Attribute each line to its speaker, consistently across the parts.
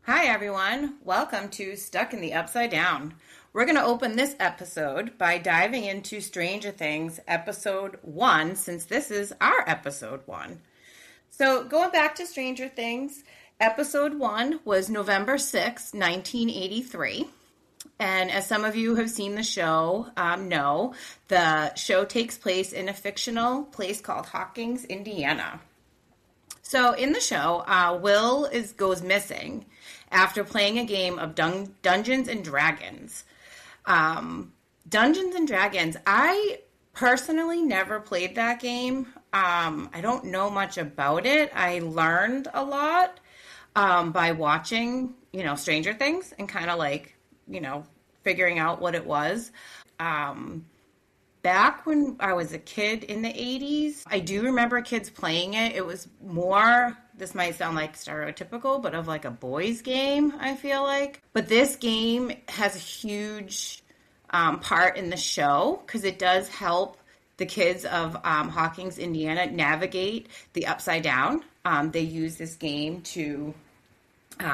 Speaker 1: Hi, everyone. Welcome to Stuck in the Upside Down. We're going to open this episode by diving into Stranger Things episode 1, since this is our episode 1. So, going back to Stranger Things, episode 1 was November 6th, 1983. And as some of you have seen the show, know the show takes place in a fictional place called Hawkins, Indiana. So in the show, Will goes missing after playing a game of Dungeons and Dragons. Dungeons and Dragons, I personally never played that game. I don't know much about it. I learned a lot by watching, Stranger Things and kind of figuring out what it was. Back when I was a kid in the 80s, I do remember kids playing it. It was more, this might sound like stereotypical, but of like a boys' game, I feel like. But this game has a huge part in the show because it does help the kids of Hawkins, Indiana navigate the Upside Down. They use this game to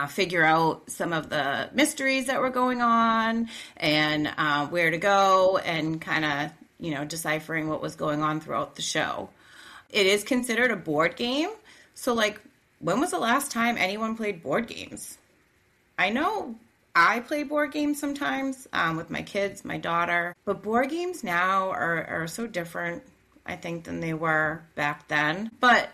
Speaker 1: figure out some of the mysteries that were going on and where to go and kind of deciphering what was going on throughout the show. It is considered a board game. So, when was the last time anyone played board games? I know I play board games sometimes with my kids, my daughter, but board games now are so different, I think, than they were back then. But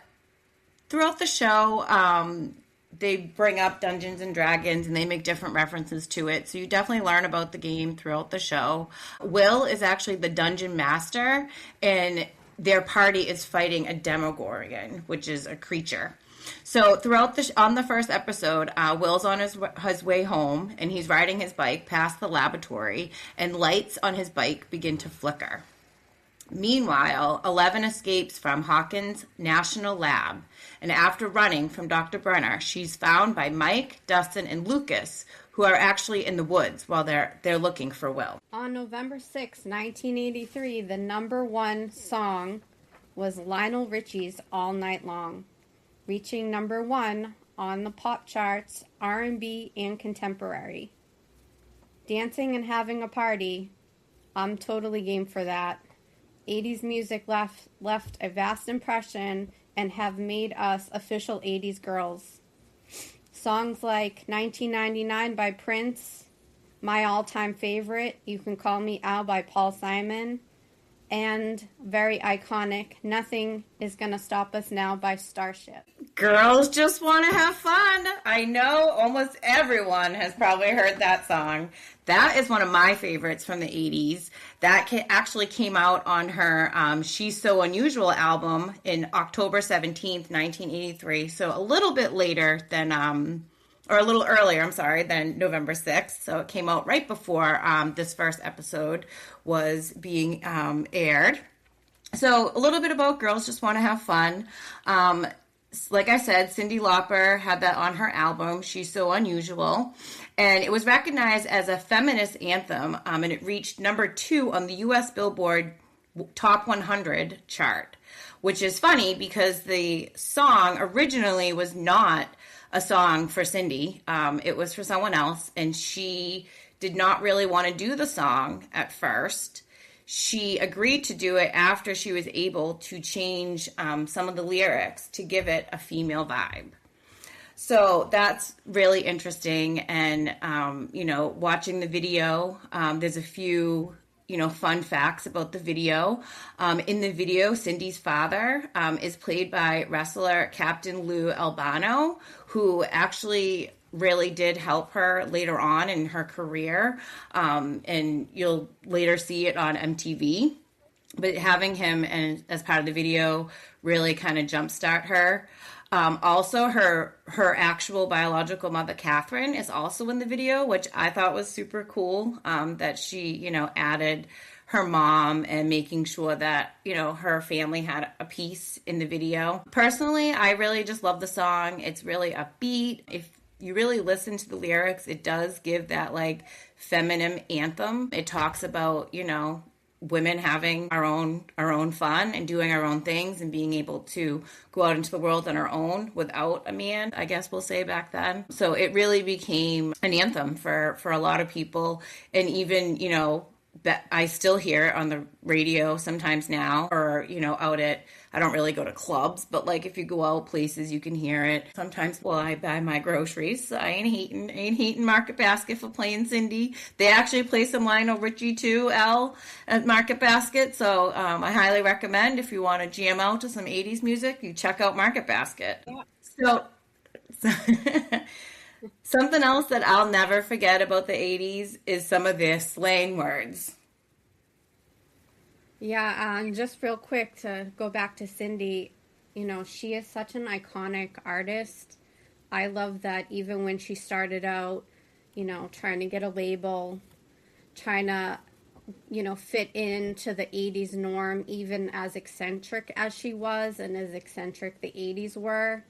Speaker 1: throughout the show, they bring up Dungeons and Dragons and they make different references to it. So you definitely learn about the game throughout the show. Will is actually the dungeon master and their party is fighting a Demogorgon, which is a creature. So on the first episode, Will's on his way home and he's riding his bike past the laboratory and lights on his bike begin to flicker. Meanwhile, Eleven escapes from Hawkins National Lab, and after running from Dr. Brenner, she's found by Mike, Dustin, and Lucas, who are actually in the woods while they're looking for Will.
Speaker 2: On November 6, 1983, the number one song was Lionel Richie's All Night Long, reaching number one on the pop charts, R&B, and contemporary. Dancing and having a party, I'm totally game for that. 80s music left a vast impression and have made us official 80s girls. Songs like 1999 by Prince, my all-time favorite, You Can Call Me Al by Paul Simon, and very iconic, Nothing Is Gonna Stop Us Now by Starship.
Speaker 1: Girls just want to have fun. I know almost everyone has probably heard that song. That is one of my favorites from the 80s. That actually came out on her She's So Unusual album in October 17th, 1983. So a little bit later than, or a little earlier, I'm sorry, than November 6th. So it came out right before this first episode was being aired. So a little bit about Girls Just Want to Have Fun. Like I said, Cyndi Lauper had that on her album, She's So Unusual, and it was recognized as a feminist anthem, and it reached number 2 on the U.S. Billboard Top 100 chart, which is funny because the song originally was not a song for Cyndi. It was for someone else, and she did not really want to do the song at first. She agreed to do it after she was able to change some of the lyrics to give it a female vibe. So that's really interesting. And, watching the video, there's a few, fun facts about the video. In the video, Cyndi's father is played by wrestler Captain Lou Albano, who actually really did help her later on in her career, and you'll later see it on MTV. But having him as part of the video really kind of jumpstart her. Also, her actual biological mother, Catherine, is also in the video, which I thought was super cool, that she, added her mom and making sure that, her family had a piece in the video. Personally, I really just love the song. It's really upbeat. If you really listen to the lyrics, it does give that feminine anthem. It talks about, women having our own fun and doing our own things and being able to go out into the world on our own without a man, I guess we'll say back then. So it really became an anthem for a lot of people. And even, that I still hear on the radio sometimes now, or, out at, I don't really go to clubs, but like if you go out places, you can hear it. Sometimes while I buy my groceries, I ain't hating Market Basket for playing Cindy. They actually play some Lionel Richie too, Al, at Market Basket. So I highly recommend, if you want to jam out to some 80s music, you check out Market Basket. So something else that I'll never forget about the 80s is some of their slang words.
Speaker 2: Yeah, just real quick to go back to Cindy, she is such an iconic artist. I love that even when she started out, trying to get a label, trying to, fit into the 80s norm, even as eccentric as she was and as eccentric the 80s were.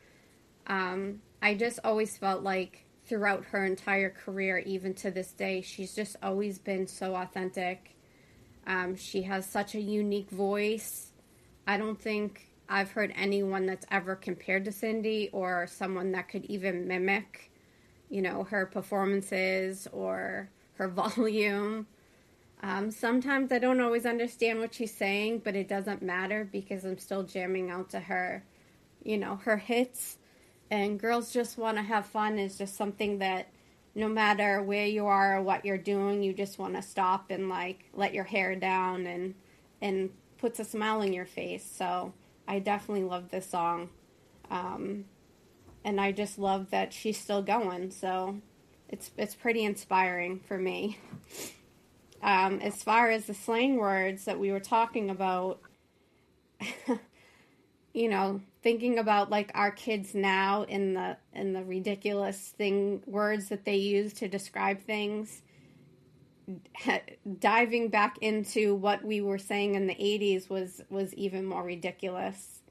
Speaker 2: I just always felt like throughout her entire career, even to this day, she's just always been so authentic. She has such a unique voice. I don't think I've heard anyone that's ever compared to Cindy or someone that could even mimic, her performances or her volume. Sometimes I don't always understand what she's saying, but it doesn't matter because I'm still jamming out to her, her hits. And Girls Just Want to Have Fun is just something that no matter where you are or what you're doing, you just want to stop and like let your hair down and puts a smile on your face. So I definitely love this song. And I just love that she's still going. So it's pretty inspiring for me. As far as the slang words that we were talking about, thinking about like our kids now in the ridiculous words that they use to describe things, diving back into what we were saying in the 80s was even more ridiculous.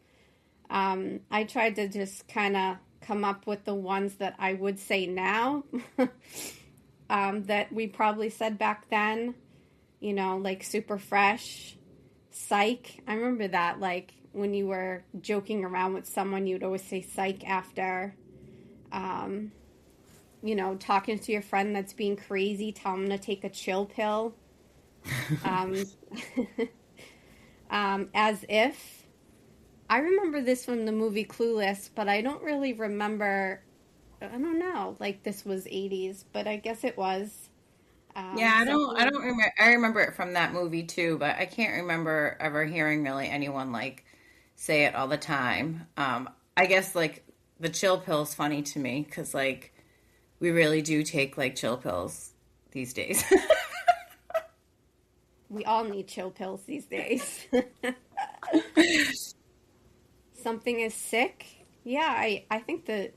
Speaker 2: I tried to just kind of come up with the ones that I would say now that we probably said back then, like super fresh, psych. I remember that, like when you were joking around with someone, you'd always say psych after. Talking to your friend that's being crazy, tell them to take a chill pill. As if. I remember this from the movie Clueless, but I don't really remember. I don't know, like this was 80s, but I guess it was.
Speaker 1: Yeah, I don't remember. I remember it from that movie too, but I can't remember ever hearing really anyone like say it all the time. I guess like the chill pill's funny to me because like we really do take like chill pills these days.
Speaker 2: We all need chill pills these days. Something is sick. Yeah, I think the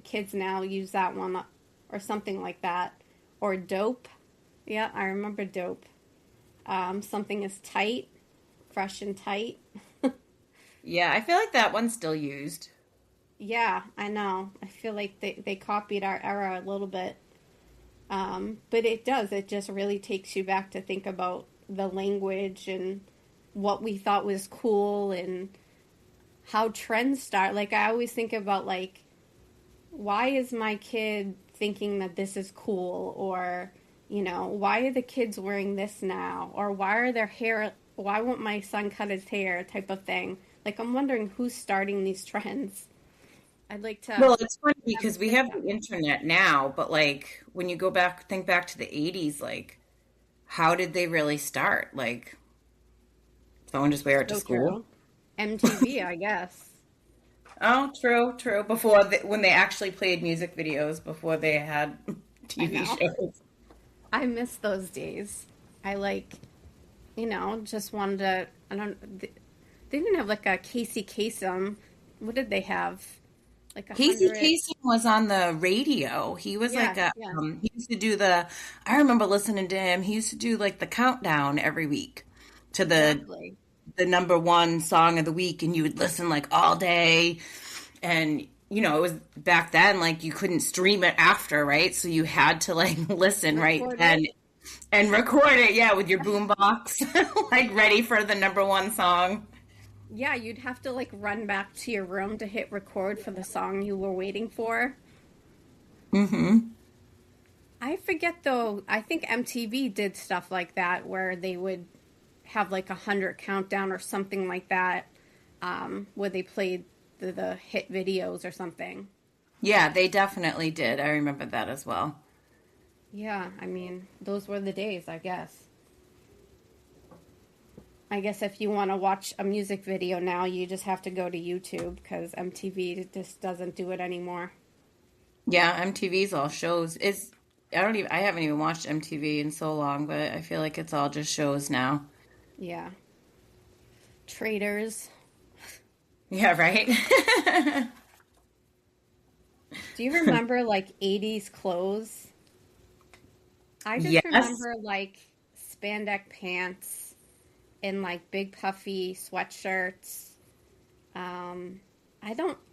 Speaker 2: kids now use that one or something like that. Or dope. Yeah, I remember dope. Something is tight. Fresh and tight.
Speaker 1: Yeah, I feel like that one's still used.
Speaker 2: Yeah, I know. I feel like they copied our era a little bit. But it does. It just really takes you back to think about the language and what we thought was cool and how trends start. Like, I always think about, like, why is my kid thinking that this is cool? Or, why are the kids wearing this now? Or why won't my son cut his hair type of thing? Like, I'm wondering who's starting these trends. I'd like to.
Speaker 1: Well, it's funny because we have the internet now, but like when you think back to the 80s, like how did they really start? Like someone just wear it to school?
Speaker 2: True. MTV, I guess.
Speaker 1: Oh, true. When they actually played music videos before they had TV shows.
Speaker 2: I miss those days. I just wanted to. They didn't have like a Casey Kasem. What did they have? Like
Speaker 1: Casey Kasem was on the radio. He was he used to do I remember listening to him. He used to do like the countdown every week to the number one song of the week, and you would listen like all day. And it was back then like you couldn't stream it after, right? So you had to like listen right then. And record it, yeah, with your boombox, like ready for the number one song.
Speaker 2: Yeah, you'd have to like run back to your room to hit record for the song you were waiting for.
Speaker 1: Mm-hmm.
Speaker 2: I forget though, I think MTV did stuff like that where they would have like 100 countdown or something like that, where they played the hit videos or something.
Speaker 1: Yeah, they definitely did. I remember that as well.
Speaker 2: Yeah, I mean, those were the days, I guess. I guess if you want to watch a music video now, you just have to go to YouTube because MTV just doesn't do it anymore.
Speaker 1: Yeah, MTV's all shows. I haven't even watched MTV in so long, but I feel like it's all just shows now.
Speaker 2: Yeah. Traders.
Speaker 1: Yeah, right?
Speaker 2: Do you remember like 80s clothes? I just
Speaker 1: Yes.
Speaker 2: remember like spandex pants and like big puffy sweatshirts.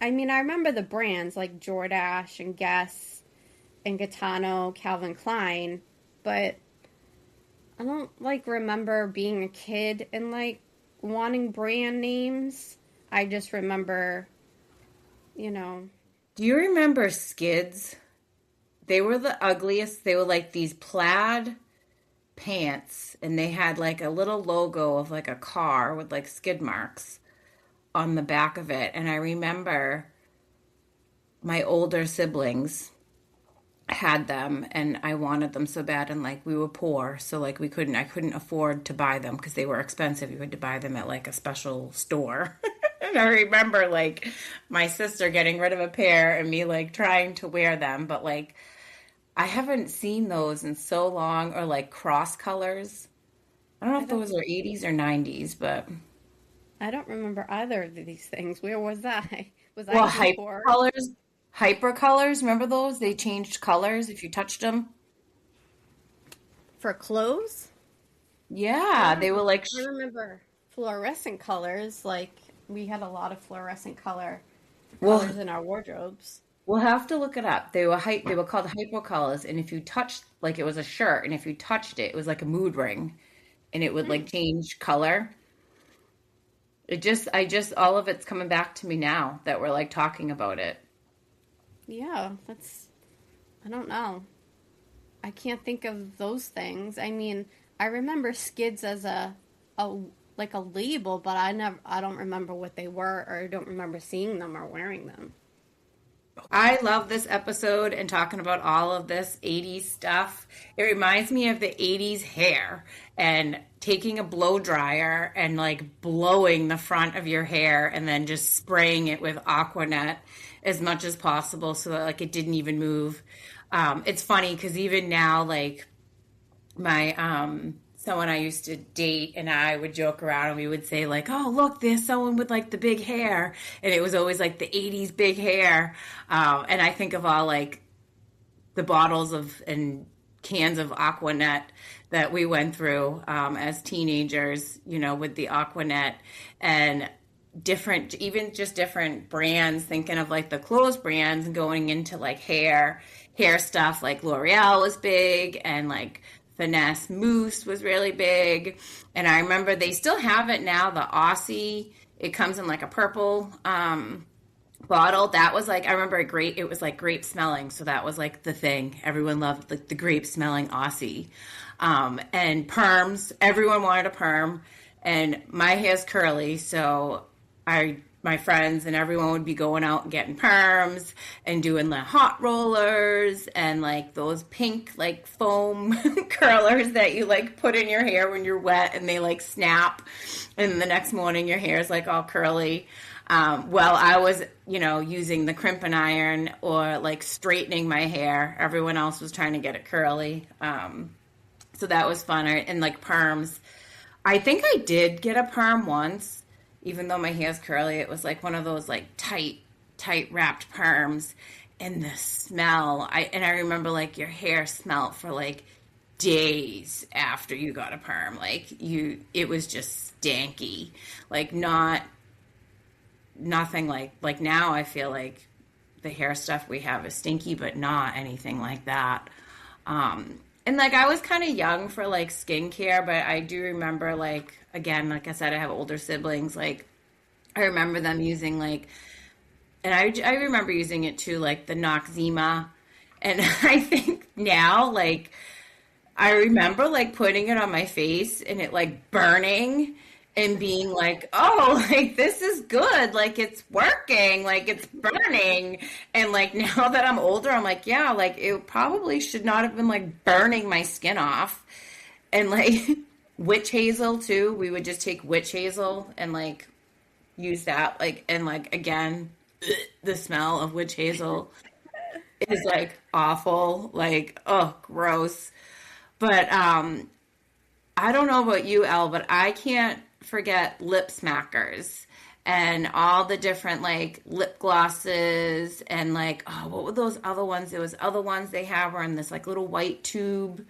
Speaker 2: I mean, I remember the brands like Jordache and Guess and Gaetano, Calvin Klein, but I don't like remember being a kid and like wanting brand names. I just remember, you know,
Speaker 1: Do you remember Skids? They were the ugliest. They were like these plaid pants, and they had like a little logo of like a car with like skid marks on the back of it. And I remember my older siblings had them, and I wanted them so bad, and like we were poor, so like I couldn't afford to buy them because they were expensive. You had to buy them at like a special store. And I remember like my sister getting rid of a pair and me like trying to wear them, but like I haven't seen those in so long, or like cross colors. I don't know
Speaker 2: I
Speaker 1: if
Speaker 2: don't
Speaker 1: those are 80s or 90s, but
Speaker 2: I don't remember either of these things. Where was I? Was I
Speaker 1: well,
Speaker 2: even
Speaker 1: hyper
Speaker 2: poor?
Speaker 1: colors, hyper colors, remember those? They changed colors if you touched them.
Speaker 2: For clothes? I
Speaker 1: Yeah, they
Speaker 2: don't
Speaker 1: were like
Speaker 2: I remember fluorescent colors. Like we had a lot of fluorescent
Speaker 1: well,
Speaker 2: colors in our wardrobes.
Speaker 1: we'll have to look it up. They were called hypercolors, and if you touched like it was a shirt, and if you touched it, it was like a mood ring, and it would
Speaker 2: Hmm.
Speaker 1: like change color. I just all of it's coming back to me now that we're like talking about it.
Speaker 2: Yeah, that's I don't know. I can't think of those things. I mean, I remember skids as a like a label, but I don't remember what they were or I don't remember seeing them or wearing them.
Speaker 1: I love this episode and talking about all of this 80s stuff. It reminds me of the 80s hair and taking a blow dryer and like blowing the front of your hair and then just spraying it with Aquanet as much as possible so that like it didn't even move. It's funny because even now, like my someone I used to date and I would joke around and we would say like, "Oh, look, there's someone with like the big hair," and it was always like the '80s big hair. And I think of all like the bottles of and cans of Aquanet that we went through as teenagers, with the Aquanet and even just different brands, thinking of like the clothes brands and going into like hair stuff like L'Oreal was big and like Finesse Mousse was really big. And I remember they still have it now, the Aussie. It comes in like a purple bottle. That was like, I remember it was like grape smelling. So that was like the thing. Everyone loved like the grape smelling Aussie. And perms, everyone wanted a perm. And my hair's curly, so my friends and everyone would be going out and getting perms and doing the hot rollers and like those pink like foam curlers that you like put in your hair when you're wet and they like snap and the next morning your hair is like all curly. Well, I was, using the crimping iron or like straightening my hair. Everyone else was trying to get it curly. So that was fun. And like perms. I think I did get a perm once, even though my hair's curly. It was like one of those like tight wrapped perms. And the smell, I remember like your hair smelled for like days after you got a perm. It was just stanky. Like nothing like now I feel like the hair stuff we have is stinky, but not anything like that. And like I was kind of young for like skincare, but I do remember like again, like I said, I have older siblings. Like I remember them using like, and I remember using it too, like the Noxzema. And I think now, like I remember like putting it on my face and it like burning and being like, oh, like this is good. Like it's working. Like it's burning. And like now that I'm older, I'm like, yeah, like it probably should not have been like burning my skin off. And like witch hazel too. We would just take witch hazel and like use that. Like, and like again, the smell of witch hazel is like awful. Like, oh, gross. But I don't know about you, Elle, but I can't forget lip smackers and all the different like lip glosses and like oh, what were those other ones? There was other ones they have were in this like little white tube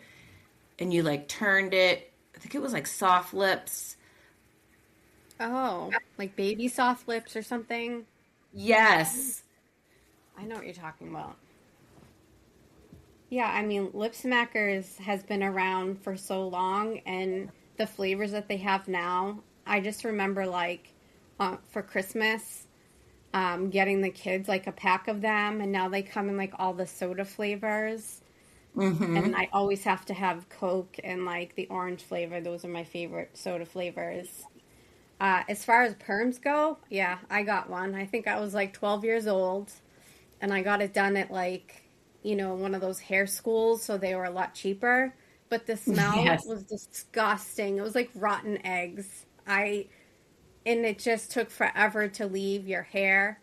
Speaker 1: and you like turned it. I think it was like soft lips.
Speaker 2: Oh, like baby soft lips or something.
Speaker 1: Yes.
Speaker 2: I know what you're talking about. Yeah, I mean, Lip Smackers has been around for so long, and the flavors that they have now, I just remember like for Christmas, getting the kids like a pack of them, and now they come in like all the soda flavors.
Speaker 1: Mm-hmm.
Speaker 2: And I always have to have Coke and like the orange flavor. Those are my favorite soda flavors. As far as perms go, yeah, I got one. I think I was like 12 years old, and I got it done at like, one of those hair schools, so they were a lot cheaper. But the smell
Speaker 1: Yes.
Speaker 2: was disgusting. It was like rotten eggs. And it just took forever to leave your hair.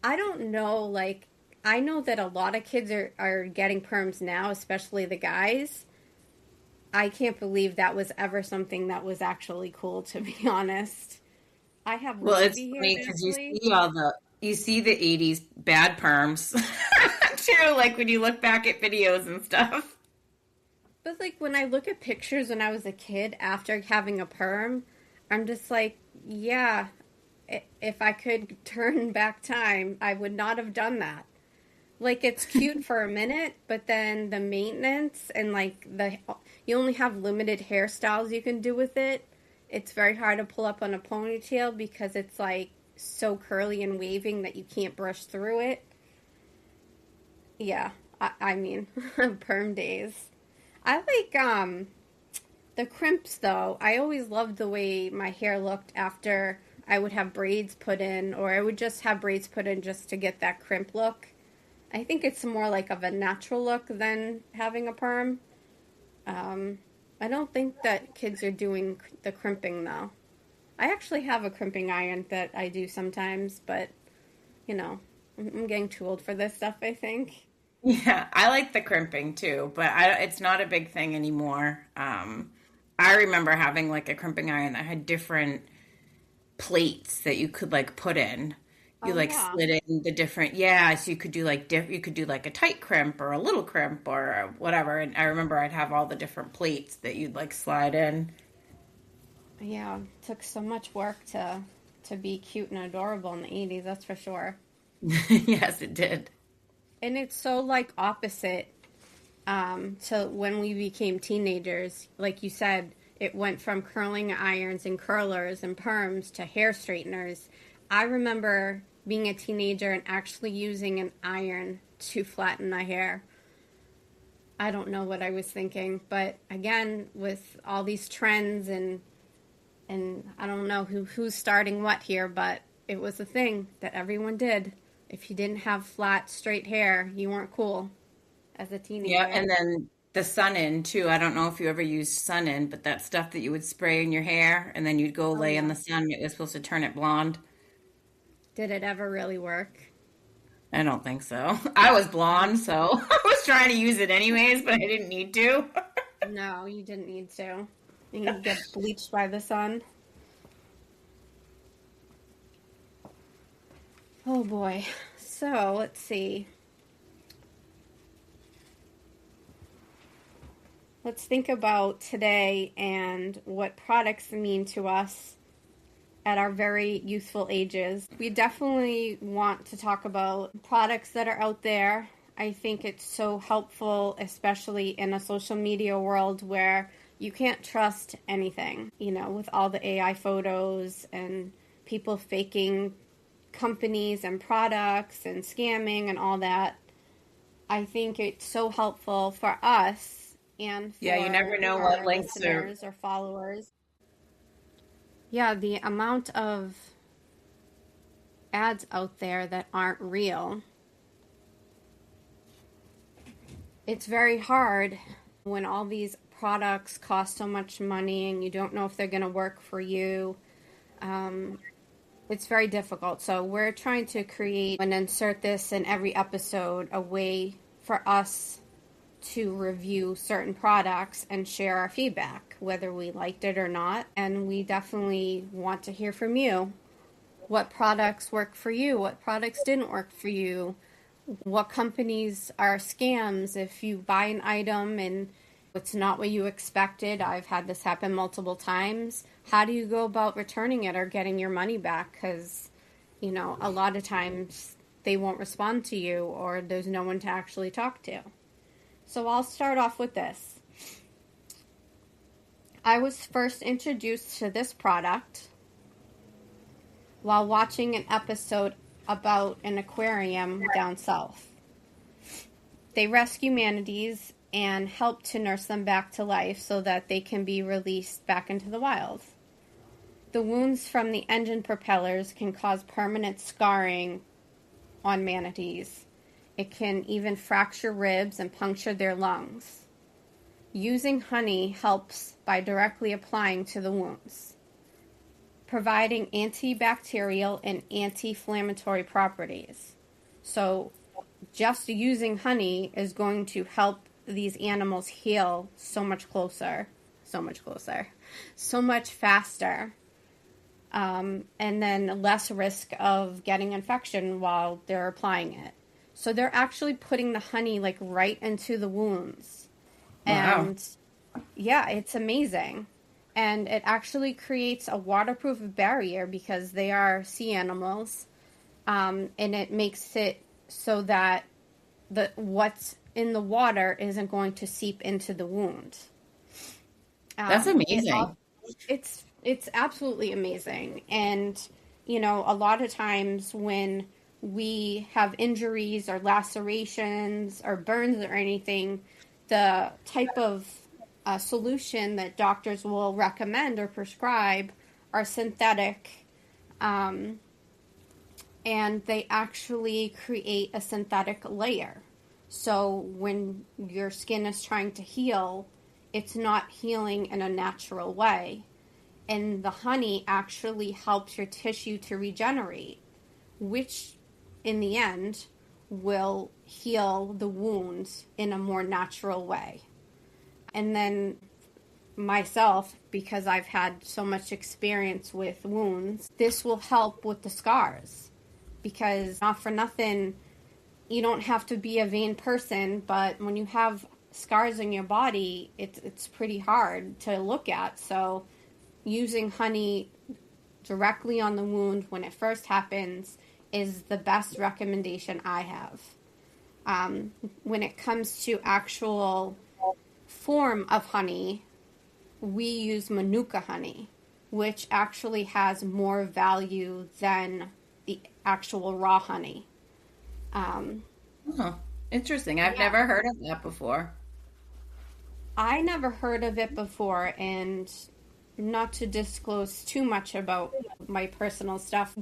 Speaker 2: I don't know, like, I know that a lot of kids are getting perms now, especially the guys. I can't believe that was ever something that was actually cool, to be honest. I have
Speaker 1: Well, it's
Speaker 2: wavy hair
Speaker 1: funny because
Speaker 2: naturally.
Speaker 1: you see the 80s bad perms too, like when you look back at videos and stuff.
Speaker 2: But like when I look at pictures when I was a kid after having a perm, I'm just like, yeah, if I could turn back time, I would not have done that. Like it's cute for a minute, but then the maintenance and like the you only have limited hairstyles you can do with it. It's very hard to pull up on a ponytail because it's like so curly and waving that you can't brush through it. Yeah, I mean, perm days. I like the crimps though. I always loved the way my hair looked after I would have braids put in, or I would just have braids put in just to get that crimp look. I think it's more like of a natural look than having a perm. Um, I don't think that kids are doing the crimping though. I actually have a crimping iron that I do sometimes, but you know, I'm getting too old for this stuff, I think.
Speaker 1: Yeah, I like the crimping too, but it's not a big thing anymore. I remember having like a crimping iron that had different plates that you could like put in. You
Speaker 2: Oh
Speaker 1: like
Speaker 2: yeah.
Speaker 1: slid in the different, yeah, so you could do like you could do like a tight crimp or a little crimp or whatever. And I remember I'd have all the different plates that you'd like slide in.
Speaker 2: Yeah, it took so much work to be cute and adorable in the 80s, that's for sure.
Speaker 1: Yes, it did.
Speaker 2: And it's so like opposite to when we became teenagers. Like you said, it went from curling irons and curlers and perms to hair straighteners. I remember being a teenager and actually using an iron to flatten my hair. I don't know what I was thinking, but again, with all these trends and I don't know who's starting what here, but it was a thing that everyone did. If you didn't have flat, straight hair, you weren't cool as a
Speaker 1: Yeah,
Speaker 2: teenager.
Speaker 1: and then the sun-in too. I don't know if you ever used sun-in, but that stuff that you would spray in your hair and then you'd go
Speaker 2: Oh
Speaker 1: lay in
Speaker 2: yeah.
Speaker 1: the sun. It was supposed to turn it blonde.
Speaker 2: Did it ever really work?
Speaker 1: I don't think so. I was blonde, so I was trying to use it anyways, but I didn't need to.
Speaker 2: No, you didn't need to. You can get bleached by the sun. Oh boy. So let's see. Let's think about today and what products mean to us at our very youthful ages. We definitely want to talk about products that are out there. I think it's so helpful, especially in a social media world where you can't trust anything, with all the AI photos and people faking companies and products and scamming and all that. I think it's so helpful for us and for
Speaker 1: Yeah, you never know what
Speaker 2: our
Speaker 1: links are.
Speaker 2: listeners or followers. Yeah, the amount of ads out there that aren't real. It's very hard when all these products cost so much money and you don't know if they're going to work for you. It's very difficult. So we're trying to create and insert this in every episode, a way for us to review certain products and share our feedback, whether we liked it or not. And we definitely want to hear from you. What products work for you? What products didn't work for you? What companies are scams if you buy an item and it's not what you expected? I've had this happen multiple times. How do you go about returning it or getting your money back? Because, a lot of times they won't respond to you or there's no one to actually talk to. So I'll start off with this. I was first introduced to this product while watching an episode about an aquarium down south. They rescue manatees and help to nurse them back to life so that they can be released back into the wild. The wounds from the engine propellers can cause permanent scarring on manatees. It can even fracture ribs and puncture their lungs. Using honey helps by directly applying to the wounds, providing antibacterial and anti-inflammatory properties. So just using honey is going to help these animals heal so much faster, and then less risk of getting infection while they're applying it. So they're actually putting the honey right into the wounds.
Speaker 1: Wow.
Speaker 2: And yeah, it's amazing. And it actually creates a waterproof barrier because they are sea animals. And it makes it so that what's in the water isn't going to seep into the wound.
Speaker 1: That's amazing.
Speaker 2: It's absolutely amazing. And, a lot of times when we have injuries or lacerations or burns or anything, the type of solution that doctors will recommend or prescribe are synthetic, and they actually create a synthetic layer. So when your skin is trying to heal, it's not healing in a natural way. And the honey actually helps your tissue to regenerate, which in the end will heal the wounds in a more natural way. And then myself, because I've had so much experience with wounds, this will help with the scars. Because not for nothing, you don't have to be a vain person, but when you have scars in your body, it's pretty hard to look at. So using honey directly on the wound when it first happens is the best recommendation I have. When it comes to actual form of honey, we use Manuka honey, which actually has more value than the actual raw honey.
Speaker 1: Oh, interesting. I've never heard of that before.
Speaker 2: I never heard of it before, and not to disclose too much about my personal stuff,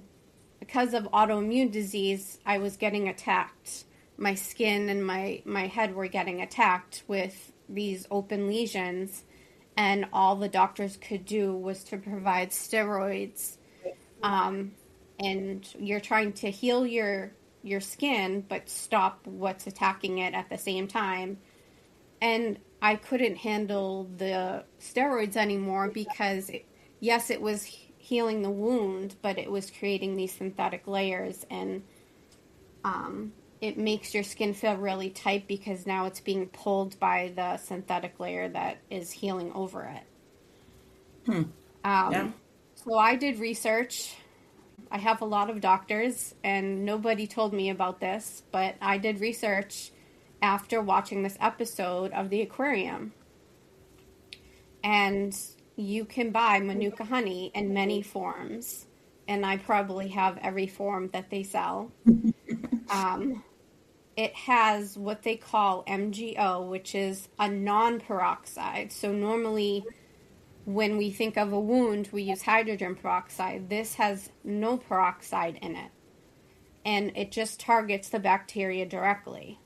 Speaker 2: because of autoimmune disease, I was getting attacked. My skin and my head were getting attacked with these open lesions, and all the doctors could do was to provide steroids. And you're trying to heal your skin, but stop what's attacking it at the same time. And I couldn't handle the steroids anymore because, yes, it was healing the wound, but it was creating these synthetic layers, and it makes your skin feel really tight because now it's being pulled by the synthetic layer that is healing over it.
Speaker 1: Yeah.
Speaker 2: So I did research. I have a lot of doctors, and nobody told me about this, but I did research, after watching this episode of The Aquarium. And you can buy Manuka honey in many forms. And I probably have every form that they sell. It has what they call MgO, which is a non-peroxide. So normally when we think of a wound, we use hydrogen peroxide. This has no peroxide in it. And it just targets the bacteria directly.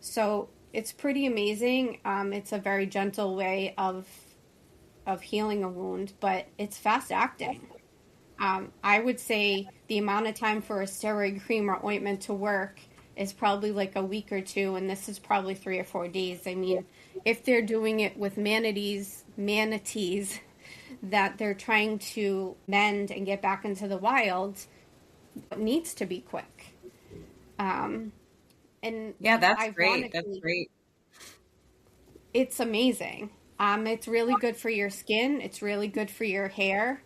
Speaker 2: So it's pretty amazing. It's a very gentle way of healing a wound, but it's fast acting. I would say the amount of time for a steroid cream or ointment to work is probably like a week or two, and this is probably 3 or 4 days. I mean, if they're doing it with manatees that they're trying to mend and get back into the wild, it needs to be quick. And
Speaker 1: yeah, that's great. That's great.
Speaker 2: It's amazing. It's really good for your skin. It's really good for your hair.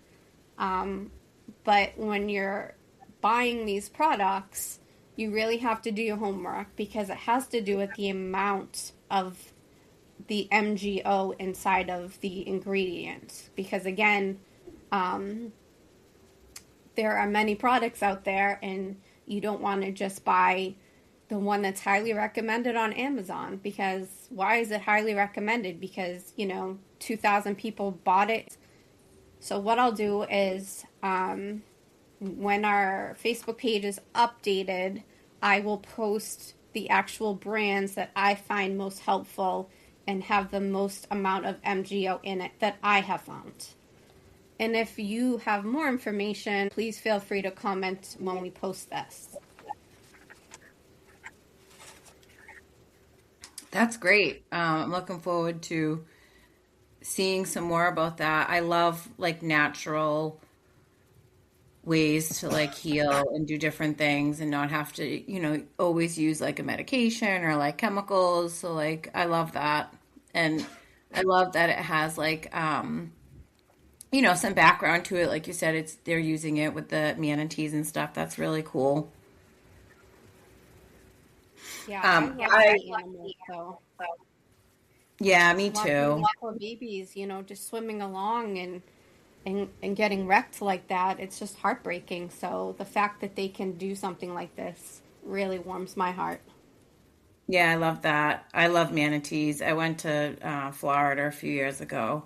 Speaker 2: But when you're buying these products, you really have to do your homework because it has to do with the amount of the MgO inside of the ingredients. Because again, there are many products out there, and you don't want to just buy the one that's highly recommended on Amazon. Because why is it highly recommended? Because 2,000 people bought it. So what I'll do is when our Facebook page is updated, I will post the actual brands that I find most helpful and have the most amount of MgO in it that I have found. And if you have more information, please feel free to comment when we post this.
Speaker 1: That's great. I'm looking forward to seeing some more about that. I love like natural ways to like heal and do different things and not have to, always use like a medication or like chemicals. So like I love that. And I love that it has like some background to it. Like you said, they're using it with the manatees and stuff. That's really cool.
Speaker 2: Yeah, I love the animals, so
Speaker 1: Yeah, me
Speaker 2: watching
Speaker 1: too.
Speaker 2: these poor babies, just swimming along and getting wrecked like that, it's just heartbreaking. So the fact that they can do something like this really warms my heart.
Speaker 1: Yeah, I love that. I love manatees. I went to Florida a few years ago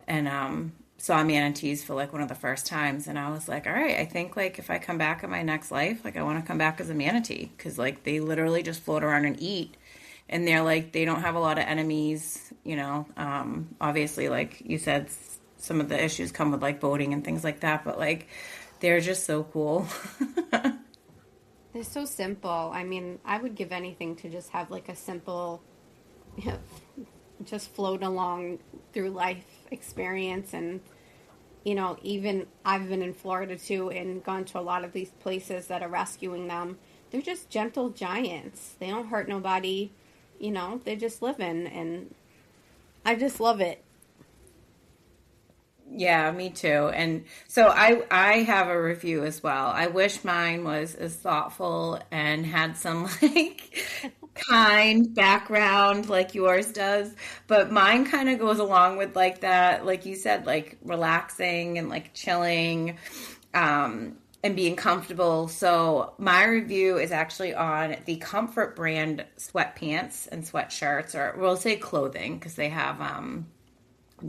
Speaker 1: and saw manatees for like one of the first times. And I was like, all right, I think like if I come back in my next life, like I want to come back as a manatee because like they literally just float around and eat. And they're like, they don't have a lot of enemies, obviously, like you said, some of the issues come with like boating and things like that. But like, they're just so cool.
Speaker 2: They're so simple. I mean, I would give anything to just have like a simple, just float along through life experience. And, even I've been in Florida too and gone to a lot of these places that are rescuing them. They're just gentle giants. They don't hurt nobody. They just living, and I just love it.
Speaker 1: Yeah, me too. And so I have a review as well. I wish mine was as thoughtful and had some like kind background like yours does, but mine kind of goes along with like that, like you said, like relaxing and like chilling and being comfortable. So my review is actually on the Comfort brand sweatpants and sweatshirts, or we'll say clothing because they have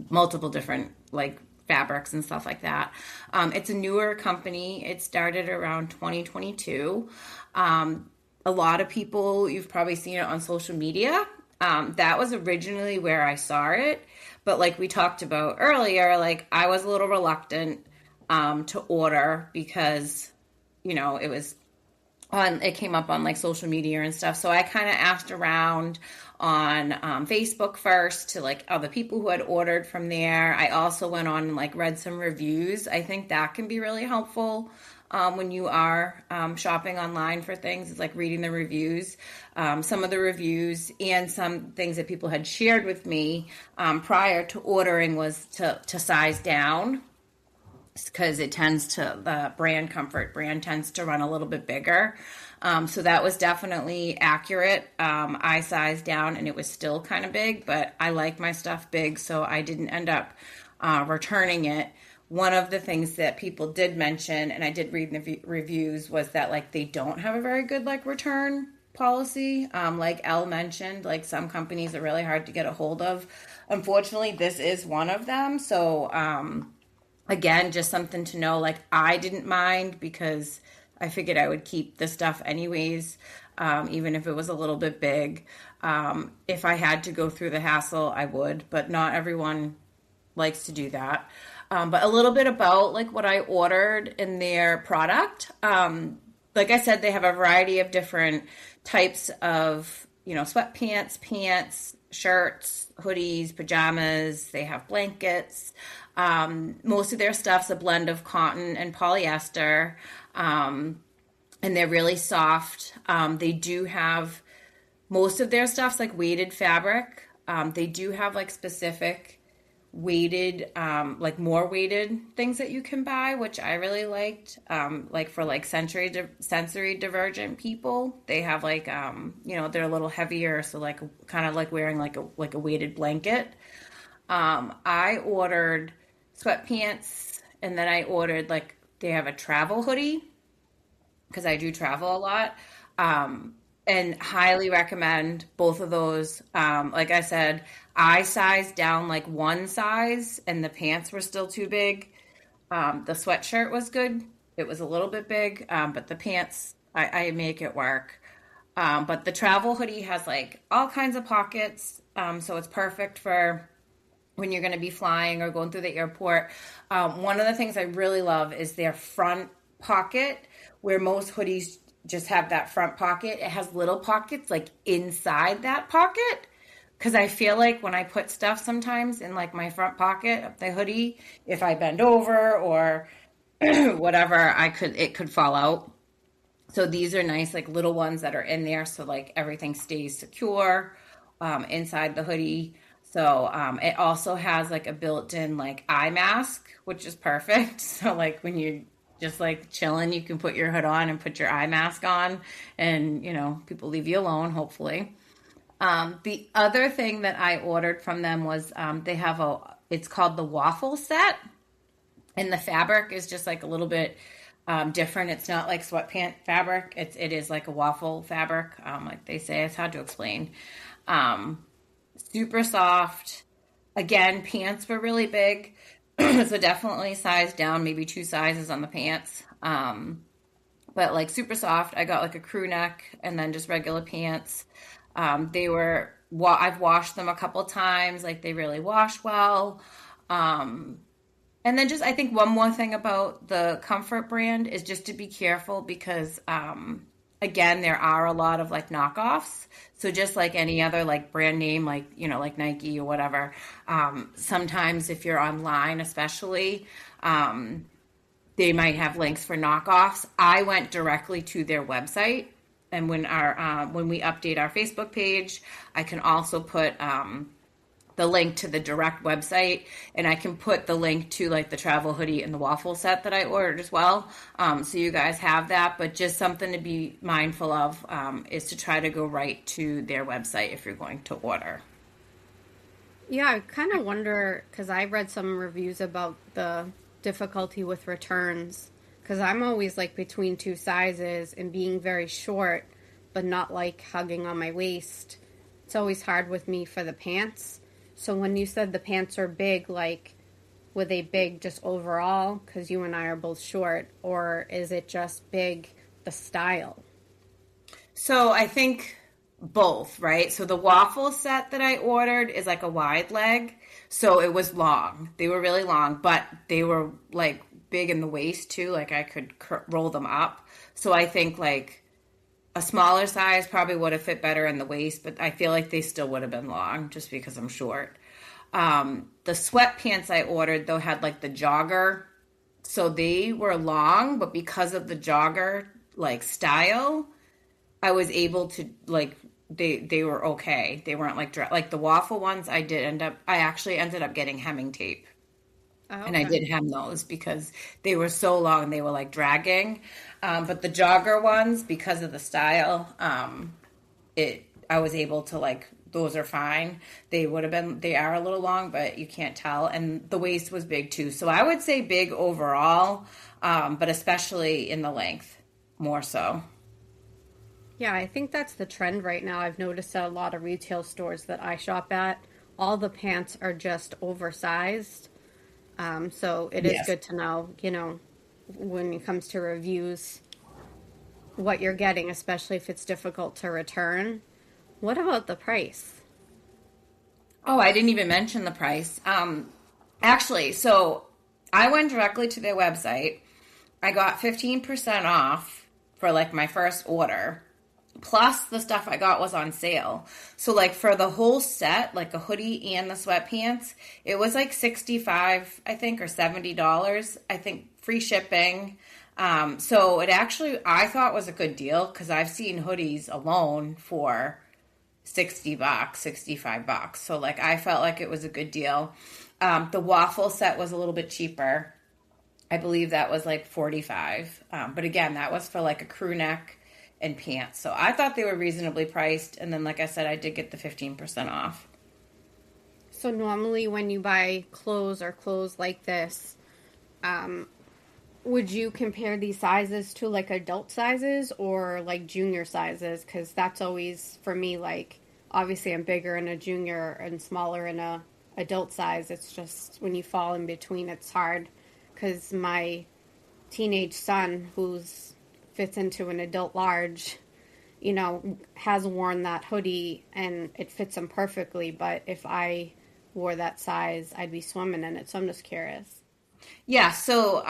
Speaker 1: multiple different like fabrics and stuff like that. It's a newer company. It started around 2022. A lot of people, you've probably seen it on social media. That was originally where I saw it. But like we talked about earlier, like I was a little reluctant to order because, it came up on like social media and stuff. So I kind of asked around on Facebook first to like other people who had ordered from there. I also went on and like read some reviews. I think that can be really helpful when you are shopping online for things. It's like reading the reviews. Some of the reviews and some things that people had shared with me prior to ordering was to size down, because the brand Comfort brand tends to run a little bit bigger. So that was definitely accurate. I sized down and it was still kind of big, but I like my stuff big, so I didn't end up returning it. One of the things that people did mention, and I did read in the reviews, was that like they don't have a very good like return policy. Like Elle mentioned, like some companies are really hard to get a hold of. Unfortunately, this is one of them. So again, just something to know. Like I didn't mind because I figured I would keep the stuff anyways, even if it was a little bit big. If I had to go through the hassle, I would, but not everyone likes to do that. But a little bit about like what I ordered in their product. Like I said, they have a variety of different types of, sweatpants, pants, shirts, hoodies, pajamas. They have blankets. Most of their stuff's a blend of cotton and polyester. And they're really soft. They do have most of their stuff's like weighted fabric. They do have like specific weighted, like more weighted things that you can buy, which I really liked. Like for like sensory divergent people, they have like, they're a little heavier. So like kind of like wearing like a weighted blanket. I ordered sweatpants and then I ordered like, they have a travel hoodie because I do travel a lot. And highly recommend both of those. Like I said, I sized down like one size and the pants were still too big. The sweatshirt was good. It was a little bit big, but the pants, I make it work. But the travel hoodie has like all kinds of pockets. So it's perfect for when you're going to be flying or going through the airport. One of the things I really love is their front pocket, where most hoodies just have that front pocket. It has little pockets like inside that pocket, because I feel like when I put stuff sometimes in like my front pocket of the hoodie, if I bend over or whatever, it could fall out. So these are nice like little ones that are in there, so like everything stays secure inside the hoodie. So it also has like a built-in like eye mask, which is perfect. So like when you just like chilling, you can put your hood on and put your eye mask on, and people leave you alone, hopefully. The other thing that I ordered from them was they have it's called the waffle set, and the fabric is just like a little bit different. It's not like sweatpant fabric. It is like a waffle fabric, like they say. It's hard to explain. Super soft. Again, pants were really big. So definitely size down, maybe 2 sizes on the pants. But like super soft. I got like a crew neck and then just regular pants. I've washed them a couple times. Like they really wash well. And then just, I think one more thing about the Comfort brand is just to be careful because, again, there are a lot of like knockoffs. So just like any other like brand name, like, like Nike or whatever, sometimes if you're online, especially, they might have links for knockoffs. I went directly to their website, and when we update our Facebook page, I can also put, the link to the direct website, and I can put the link to like the travel hoodie and the waffle set that I ordered as well. So you guys have that, but just something to be mindful of is to try to go right to their website if you're going to order.
Speaker 2: Yeah, I kind of wonder, because I read some reviews about the difficulty with returns, because I'm always like between 2 sizes and being very short, but not like hugging on my waist. It's always hard with me for the pants. So when you said the pants are big, like, were they big just overall? Because you and I are both short. Or is it just big, the style?
Speaker 1: So I think both, right? So the waffle set that I ordered is like a wide leg. So it was long. They were really long, but they were like big in the waist too. Like I could roll them up. So I think like a smaller size probably would have fit better in the waist, but I feel like they still would have been long just because I'm short. The sweatpants I ordered, though, had like the jogger. So they were long, but because of the jogger like style, I was able to like, they were okay. They weren't like the waffle ones. I actually ended up getting hemming tape
Speaker 2: Oh,
Speaker 1: And I
Speaker 2: okay.
Speaker 1: did hem those because they were so long, they were like dragging. But the jogger ones, because of the style, I was able to like, those are fine. They are a little long, but you can't tell. And the waist was big too. So I would say big overall, but especially in the length, more so.
Speaker 2: Yeah, I think that's the trend right now. I've noticed at a lot of retail stores that I shop at, all the pants are just oversized. So it is
Speaker 1: Yes.
Speaker 2: good to know, when it comes to reviews, what you're getting, especially if it's difficult to return. What about the price?
Speaker 1: Oh, I didn't even mention the price. Actually, so I went directly to their website. I got 15% off for like my first order. Plus the stuff I got was on sale. So like for the whole set, like a hoodie and the sweatpants, it was like 65, I think, or $70. I think free shipping. So it actually I thought was a good deal because I've seen hoodies alone for $60, $65. So like I felt like it was a good deal. The waffle set was a little bit cheaper. I believe that was like 45. But again, that was for like a crew neck and pants. So I thought they were reasonably priced. And then, like I said, I did get the 15% off.
Speaker 2: So normally when you buy clothes or clothes like this, would you compare these sizes to like adult sizes or like junior sizes? Because that's always for me like obviously I'm bigger in a junior and smaller in a adult size. It's just when you fall in between, it's hard. Because my teenage son, who's fits into an adult large, has worn that hoodie and it fits him perfectly. But if I wore that size, I'd be swimming in it. So I'm just curious.
Speaker 1: Yeah. So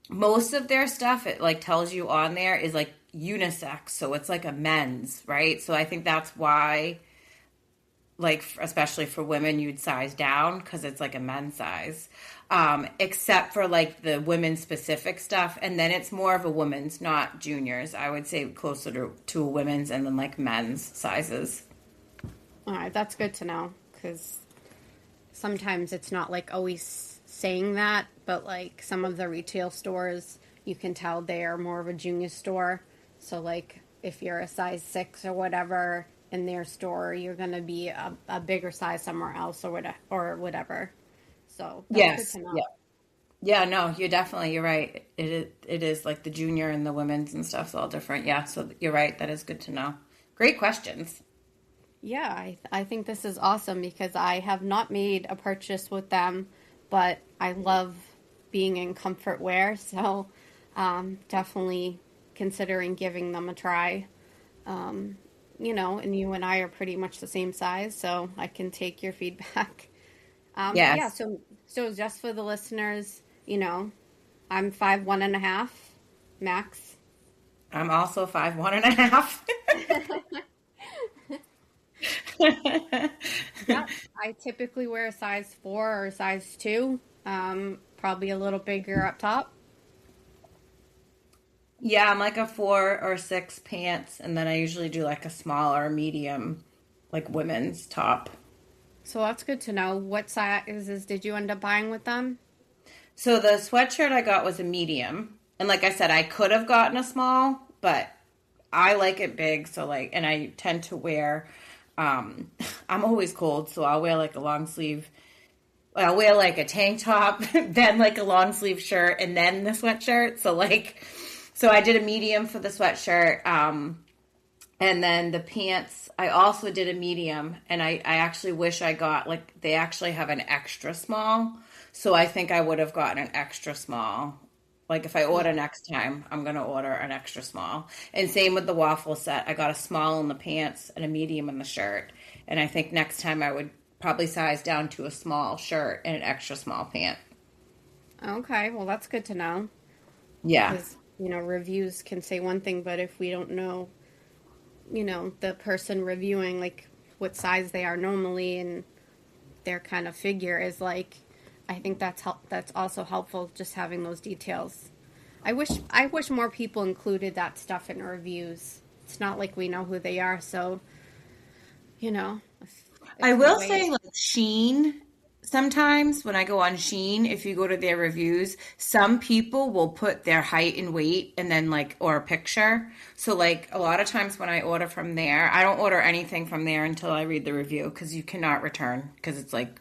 Speaker 1: most of their stuff, it like tells you on there is like unisex. So it's like a men's, right? So I think that's why, like, especially for women, you'd size down because it's like a men's size. Except for like the women specific stuff. And then it's more of a women's, not juniors. I would say closer to a women's and then like men's sizes.
Speaker 2: All right, that's good to know because sometimes it's not like always saying that, but like some of the retail stores, you can tell they are more of a junior store. So, like, if you're a size 6 or whatever in their store, you're going to be a bigger size somewhere else or whatever. So, that's good
Speaker 1: Yes.
Speaker 2: to know.
Speaker 1: Yeah. Yeah, no, you're right. It is like the junior and the women's and stuff's all different. Yeah, so you're right. That is good to know. Great questions.
Speaker 2: Yeah, I think this is awesome because I have not made a purchase with them, but I love being in comfort wear. So, definitely considering giving them a try. And you and I are pretty much the same size, so I can take your feedback. But yeah,
Speaker 1: Yes.
Speaker 2: so just for the listeners, I'm 5'1.5" max.
Speaker 1: I'm also 5'1.5".
Speaker 2: Yeah, I typically wear a size 4 or a size 2, probably a little bigger up top.
Speaker 1: Yeah, I'm like a 4 or 6 pants, and then I usually do like a small or a medium, like women's top.
Speaker 2: So that's good to know. What sizes did you end up buying with them?
Speaker 1: So the sweatshirt I got was a medium. And like I said, I could have gotten a small, but I like it big. So like, and I tend to wear, um, I'm always cold. So I'll wear like a long sleeve. I'll wear like a tank top, then like a long sleeve shirt, and then the sweatshirt. So I did a medium for the sweatshirt. And then the pants, I also did a medium, and I actually wish I got, like, they actually have an extra small. So I think I would have gotten an extra small. Like, if I order next time, I'm going to order an extra small. And same with the waffle set. I got a small in the pants and a medium in the shirt. And I think next time I would probably size down to a small shirt and an extra small pant.
Speaker 2: Okay, well that's good to know
Speaker 1: Yeah.
Speaker 2: because reviews can say one thing, but if we don't know the person reviewing like what size they are normally and their kind of figure is like, I think that's also helpful just having those details. I wish more people included that stuff in reviews. It's not like we know who they are, so you know if,
Speaker 1: I
Speaker 2: if the
Speaker 1: will
Speaker 2: way
Speaker 1: say, like, Sheen sometimes when I go on Shein, if you go to their reviews, some people will put their height and weight and then like, or a picture. So like a lot of times when I order from there, I don't order anything from there until I read the review because you cannot return because it's like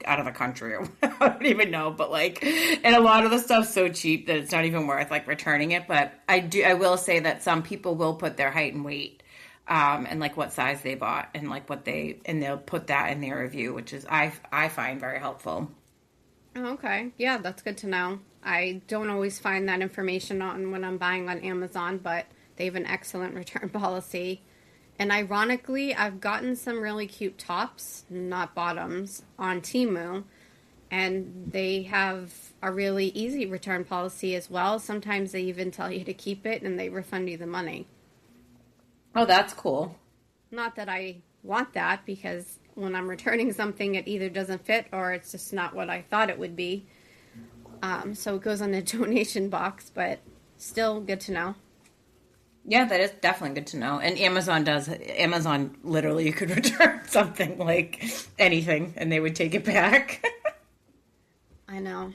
Speaker 1: out of the country or I don't even know, but like, and a lot of the stuff's so cheap that it's not even worth like returning it. But I will say that some people will put their height and weight, and like what size they bought and like and they'll put that in their review, which is I find very helpful.
Speaker 2: Okay. Yeah, that's good to know. I don't always find that information on when I'm buying on Amazon, but they have an excellent return policy. And ironically, I've gotten some really cute tops, not bottoms, on Temu, and they have a really easy return policy as well. Sometimes they even tell you to keep it and they refund you the money.
Speaker 1: Oh, that's cool.
Speaker 2: Not that I want that, because when I'm returning something, it either doesn't fit or it's just not what I thought it would be. So it goes on the donation box, but still good to know.
Speaker 1: Yeah, that is definitely good to know. And Amazon literally you could return something like anything and they would take it back.
Speaker 2: I know.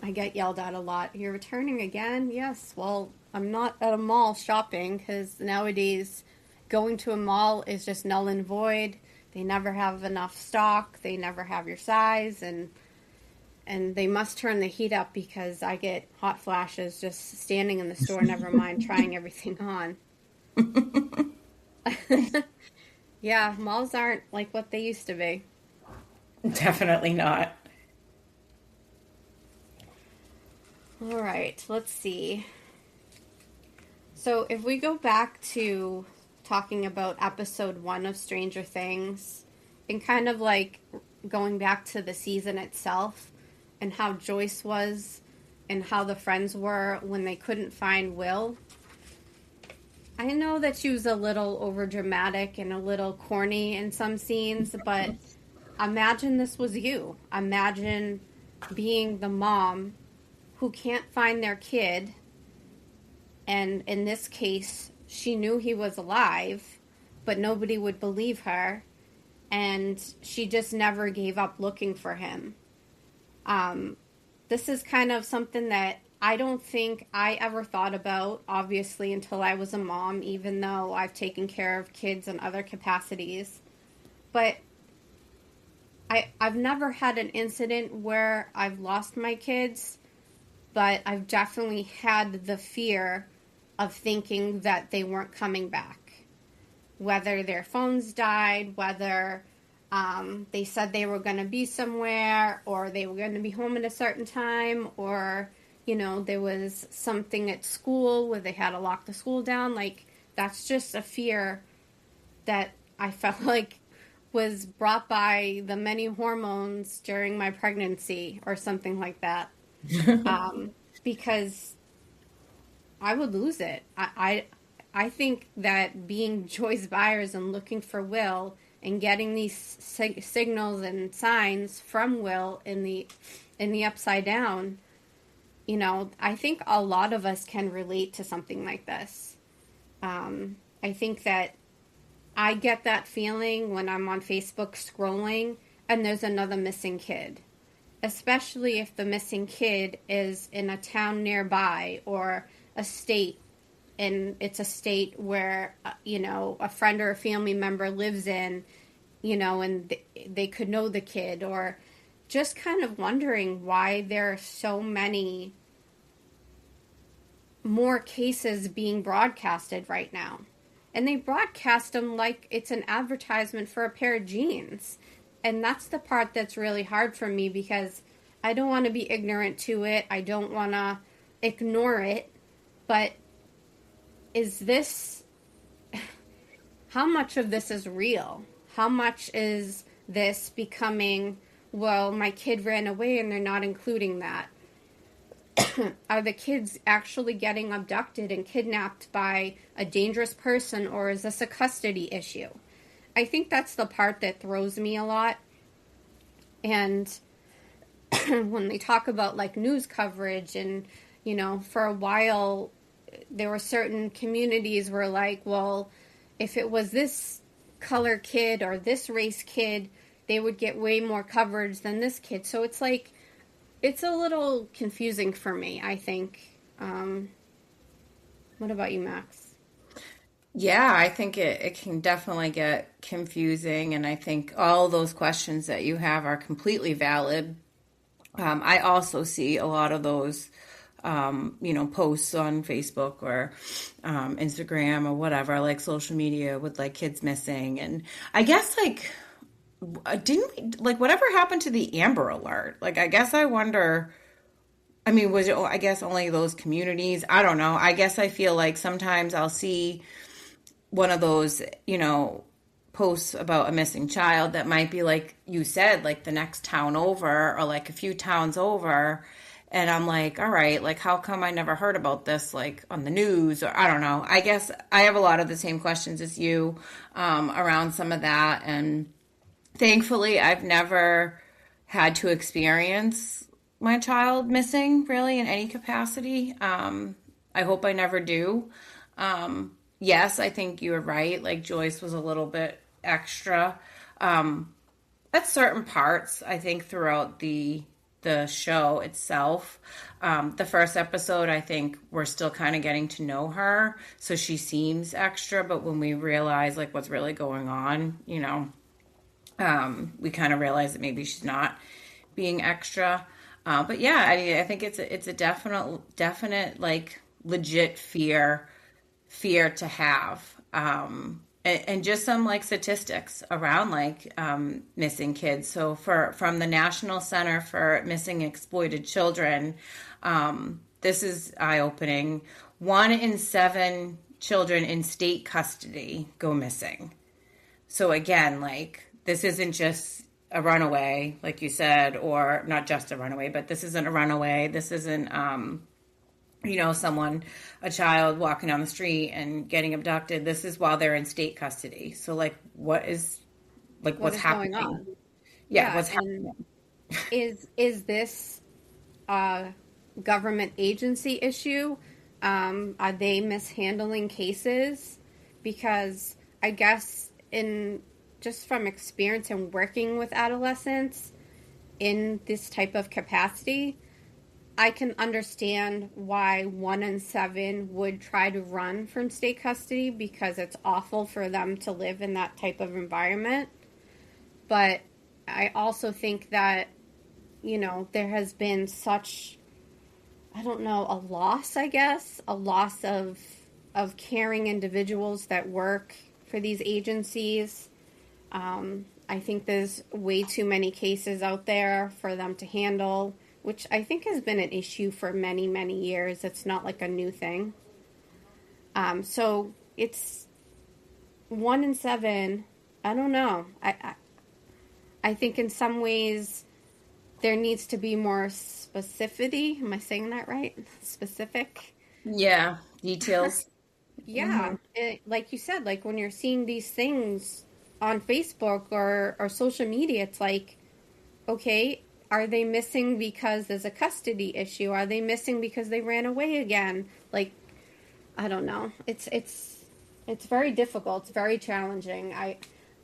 Speaker 2: I get yelled at a lot. You're returning again? Yes. Well, I'm not at a mall shopping because nowadays going to a mall is just null and void. They never have enough stock. They never have your size, and they must turn the heat up because I get hot flashes just standing in the store, never mind trying everything on. Yeah, malls aren't like what they used to be.
Speaker 1: Definitely not.
Speaker 2: All right, let's see. So if we go back to talking about episode 1 of Stranger Things and kind of like going back to the season itself and how Joyce was and how the friends were when they couldn't find Will. I know that she was a little overdramatic and a little corny in some scenes, but imagine this was you. Imagine being the mom who can't find their kid, and in this case, she knew he was alive, but nobody would believe her, and she just never gave up looking for him. This is kind of something that I don't think I ever thought about, obviously, until I was a mom, even though I've taken care of kids in other capacities. But I've never had an incident where I've lost my kids, but I've definitely had the fear of thinking that they weren't coming back. Whether their phones died, whether they said they were going to be somewhere, or they were going to be home at a certain time, or, you know, there was something at school where they had to lock the school down. Like, that's just a fear that I felt like was brought by the many hormones during my pregnancy or something like that. Because I would lose it. I think that being Joyce Byers and looking for Will and getting these signals and signs from Will in the Upside Down, you know, I think a lot of us can relate to something like this. I think that I get that feeling when I'm on Facebook scrolling and there's another missing kid. Especially if the missing kid is in a town nearby or a state, and it's a state where, you know, a friend or a family member lives in, you know, and they could know the kid, or just kind of wondering why there are so many more cases being broadcasted right now. And they broadcast them like it's an advertisement for a pair of jeans. And that's the part that's really hard for me, because I don't want to be ignorant to it. I don't want to ignore it. But is this, how much of this is real? How much is this becoming, well, my kid ran away and they're not including that? Are the kids actually getting abducted and kidnapped by a dangerous person, or is this a custody issue? I think that's the part that throws me a lot. And when they talk about like news coverage, and, you know, for a while there were certain communities where like, well, if it was this color kid or this race kid, they would get way more coverage than this kid. So it's like, it's a little confusing for me, I think. What about you, Max?
Speaker 1: Yeah, I think it can definitely get confusing, and I think all those questions that you have are completely valid. I also see a lot of those, posts on Facebook or Instagram or whatever, like social media with like kids missing. And I guess like, didn't we, like, whatever happened to the Amber Alert? Like, I guess I wonder, I mean, was it, I guess only those communities? I don't know. I guess I feel like sometimes I'll see one of those, posts about a missing child that might be like you said, like the next town over or like a few towns over. And I'm like, all right, like how come I never heard about this like on the news? Or I don't know. I guess I have a lot of the same questions as you around some of that. And thankfully, I've never had to experience my child missing really in any capacity. I hope I never do. Yes, I think you were right. Like Joyce was a little bit extra at certain parts. I think throughout the show itself, the first episode, I think we're still kind of getting to know her, so she seems extra. But when we realize like what's really going on, we kind of realize that maybe she's not being extra. But yeah, I think it's a definite like legit fear to have. And just some like statistics around like missing kids. So from the National Center for Missing and Exploited Children, this is eye-opening. 1 in 7 children in state custody go missing. So again, like this isn't just a runaway, like you said, or not just a runaway, but this isn't a runaway. This isn't a child walking down the street and getting abducted. This is while they're in state custody. So like what's happening?
Speaker 2: Going on?
Speaker 1: Yeah, what's happening?
Speaker 2: Is this a government agency issue? Are they mishandling cases? Because I guess just from experience and working with adolescents in this type of capacity, I can understand why 1 in 7 would try to run from state custody because it's awful for them to live in that type of environment. But I also think that, there has been such, I don't know, a loss, I guess, a loss of caring individuals that work for these agencies. I think there's way too many cases out there for them to handle, which I think has been an issue for many, many years. It's not like a new thing. So it's 1 in 7. I don't know. I think in some ways there needs to be more specificity. Am I saying that right? Specific?
Speaker 1: Yeah, details.
Speaker 2: Yeah. Like you said, like when you're seeing these things on Facebook or social media, it's like, okay, are they missing because there's a custody issue? Are they missing because they ran away again? Like, I don't know. It's very difficult. It's very challenging.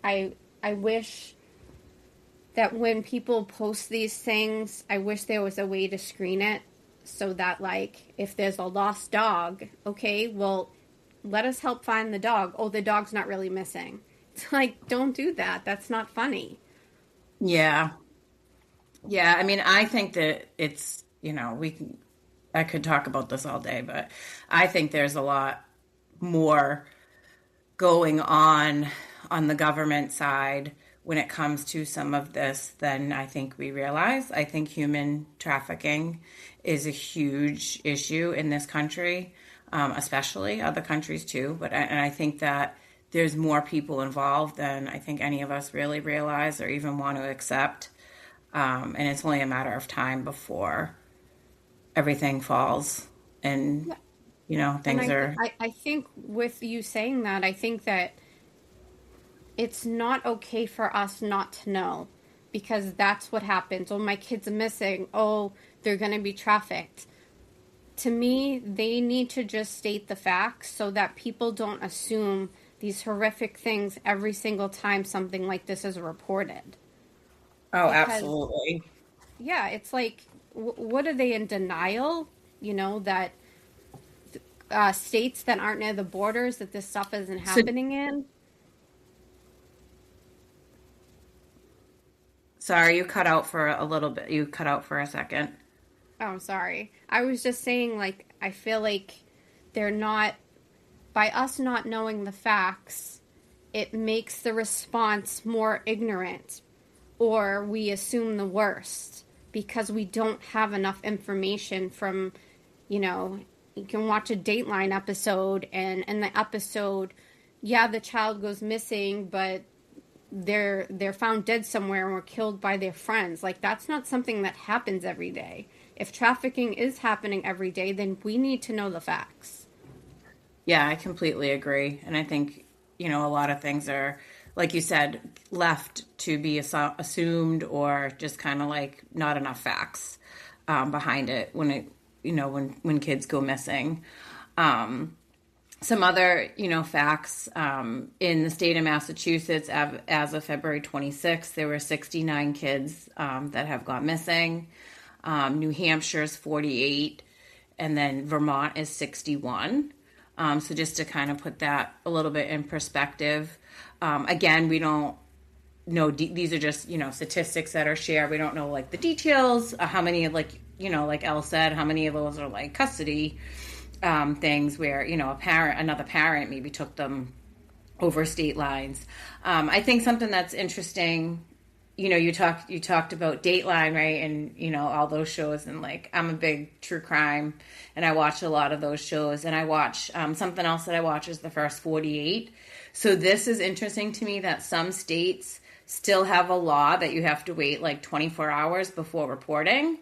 Speaker 2: I wish that when people post these things, I wish there was a way to screen it so that, like, if there's a lost dog, okay, well, let us help find the dog. Oh, the dog's not really missing. It's like, don't do that. That's not funny.
Speaker 1: Yeah. Yeah, I mean, I think that it's, I could talk about this all day, but I think there's a lot more going on the government side when it comes to some of this than I think we realize. I think human trafficking is a huge issue in this country, especially other countries too. And I think that there's more people involved than I think any of us really realize or even want to accept. And it's only a matter of time before everything falls and, things are.
Speaker 2: I think with you saying that, I think that it's not okay for us not to know because that's what happens. Oh, my kid's missing. Oh, they're going to be trafficked. To me, they need to just state the facts so that people don't assume these horrific things every single time something like this is reported.
Speaker 1: Oh,
Speaker 2: because
Speaker 1: absolutely.
Speaker 2: yeah, it's like, what are they in denial? That states that aren't near the borders that this stuff isn't
Speaker 1: So,
Speaker 2: happening in.
Speaker 1: sorry, you cut out for a little bit. You cut out for a second.
Speaker 2: Oh, sorry. I was just saying, like, I feel like they're not, by us not knowing the facts, it makes the response more ignorant, or we assume the worst because we don't have enough information from, you know, you can watch a Dateline episode, and in the episode, yeah, the child goes missing, but they're found dead somewhere and were killed by their friends. Like, that's not something that happens every day. If trafficking is happening every day, then we need to know the facts.
Speaker 1: Yeah, I completely agree. And I think, a lot of things are, like you said, left to be assumed or just kind of like not enough facts behind it when when kids go missing. Some other, facts in the state of Massachusetts, as of February 26th, there were 69 kids that have gone missing. New Hampshire's 48, and then Vermont is 61. So just to kind of put that a little bit in perspective, again, we don't know, these are just, statistics that are shared. We don't know like the details, how many, like Elle said, how many of those are like custody things where, another parent maybe took them over state lines. I think something that's interesting, you talked about Dateline, right? And, all those shows, and like, I'm a big true crime and I watch a lot of those shows, and I watch, something else that I watch is The First 48. So this is interesting to me that some states still have a law that you have to wait like 24 hours before reporting.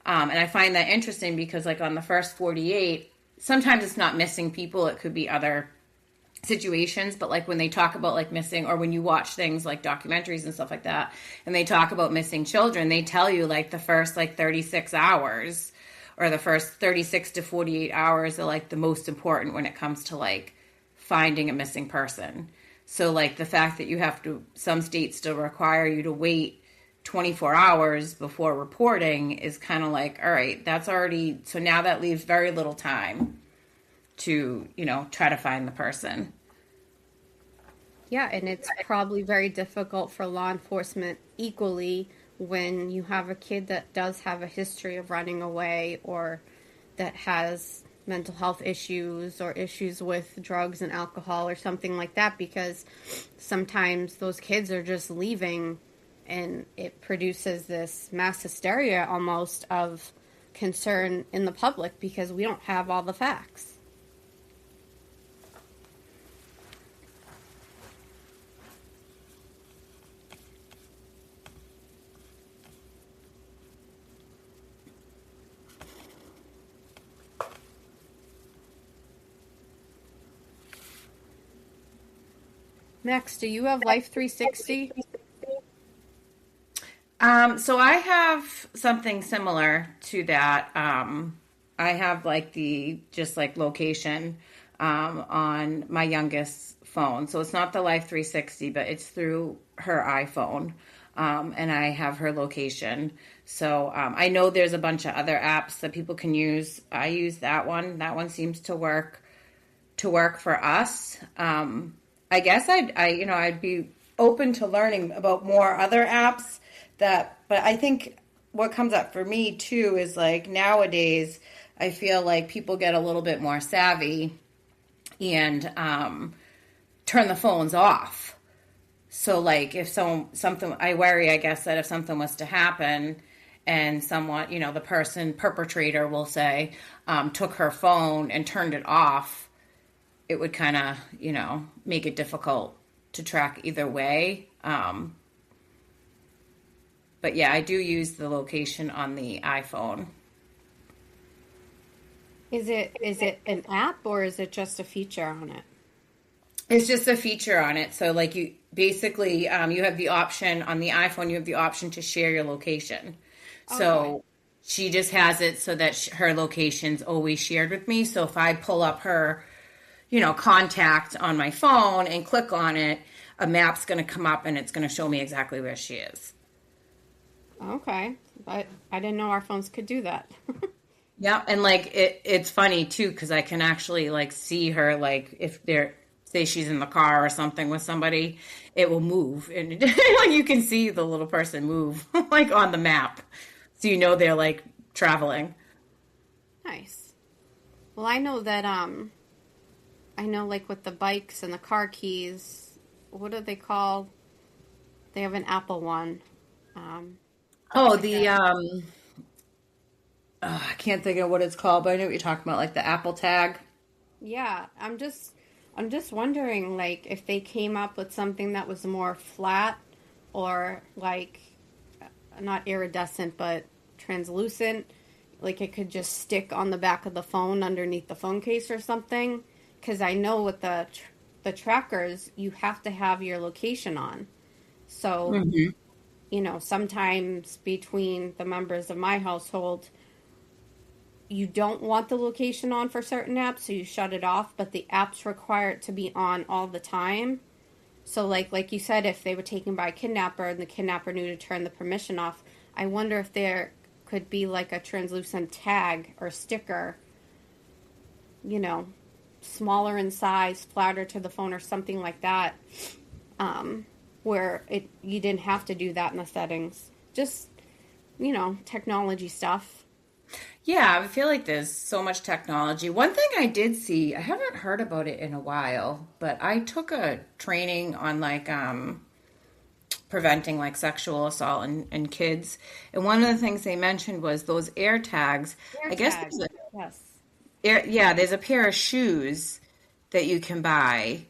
Speaker 1: And I find that interesting because like on The First 48, sometimes it's not missing people, it could be other situations, but like when they talk about like missing, or when you watch things like documentaries and stuff like that, and they talk about missing children, they tell you like the first like 36 hours or the first 36 to 48 hours are like the most important when it comes to like finding a missing person. So like the fact that you have to, some states still require you to wait 24 hours before reporting is kind of like, all right, that's already, so now that leaves very little time to, try to find the person.
Speaker 2: Yeah, and it's probably very difficult for law enforcement equally when you have a kid that does have a history of running away, or that has mental health issues or issues with drugs and alcohol or something like that, because sometimes those kids are just leaving, and it produces this mass hysteria almost of concern in the public because we don't have all the facts. Max, do you have Life 360?
Speaker 1: So I have something similar to that. I have like the just like location on my youngest phone. So it's not the Life 360, but it's through her iPhone. And I have her location. So I know there's a bunch of other apps that people can use. I use that one. That one seems to work for us. I guess I'd be open to learning about more other apps but I think what comes up for me too is like nowadays I feel like people get a little bit more savvy and turn the phones off. So like if something, I worry, I guess, that if something was to happen and someone, the person perpetrator will say, took her phone and turned it off, it would kind of, make it difficult to track either way. But yeah, I do use the location on the iPhone.
Speaker 2: Is it an app, or is it just a feature on it?
Speaker 1: It's just a feature on it. So like you basically, you have the option on the iPhone, you have the option to share your location.
Speaker 2: Okay.
Speaker 1: So she just has it so that her location's always shared with me. So if I pull up her, contact on my phone and click on it, a map's going to come up and it's going to show me exactly where she is.
Speaker 2: Okay, but I didn't know our phones could do that.
Speaker 1: Yeah, and like it's funny too because I can actually like see her like if they're say she's in the car or something with somebody, it will move and like you can see the little person move like on the map, so you know they're like traveling.
Speaker 2: Nice. Well, I know that I know like with the bikes and the car keys, what are they called? They have an Apple one. Um,
Speaker 1: Oh,
Speaker 2: like
Speaker 1: the
Speaker 2: a
Speaker 1: I can't think of what it's called, but I know what you're talking about, like the Apple Tag.
Speaker 2: Yeah, I'm just wondering like if they came up with something that was more flat or like not iridescent but translucent, like it could just stick on the back of the phone underneath the phone case or something. Because I know with the trackers, you have to have your location on. So
Speaker 1: Hmm.
Speaker 2: sometimes between the members of my household, you don't want the location on for certain apps, so you shut it off, but the apps require it to be on all the time. So like you said, if they were taken by a kidnapper and the kidnapper knew to turn the permission off, I wonder if there could be like a translucent tag or sticker, you know, smaller in size, flatter to the phone or something like that, where it you didn't have to do that in the settings. Just, technology stuff.
Speaker 1: Yeah, I feel like there's so much technology. One thing I did see, I haven't heard about it in a while, but I took a training on like preventing like sexual assault in kids. And one of the things they mentioned was those air tags. I guess
Speaker 2: AirTag. Yes.
Speaker 1: yeah, there's a pair of shoes that you can buy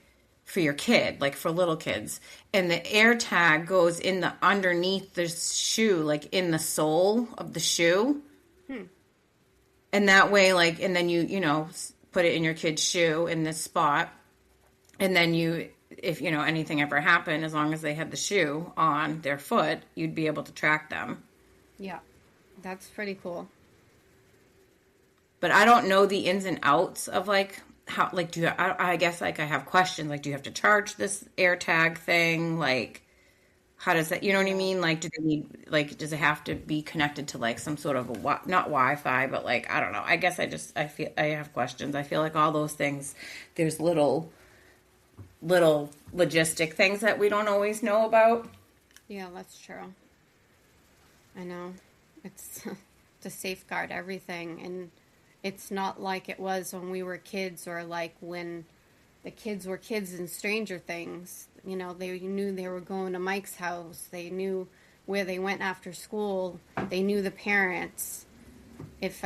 Speaker 1: for your kid, like for little kids. And the air tag goes in the underneath the shoe, like in the sole of the shoe.
Speaker 2: Hmm.
Speaker 1: And that way, like, and then put it in your kid's shoe in this spot. And then if, anything ever happened, as long as they had the shoe on their foot, you'd be able to track them.
Speaker 2: Yeah. That's pretty cool.
Speaker 1: But I don't know the ins and outs of like how, like, I guess like I have questions. Like, do you have to charge this AirTag thing? Like, how does that, you know what I
Speaker 2: Yeah.
Speaker 1: mean? Like, do they need, like, does it have to be connected to like some sort of not Wi-Fi, but like, I don't know. I guess I feel, I have questions. I feel like all those things, there's little logistic things that we don't always know about.
Speaker 2: Yeah, that's true. I know. It's to safeguard everything, and it's not like it was when we were kids or like when the kids were kids in Stranger Things. They knew they were going to Mike's house. They knew where they went after school. They knew the parents. If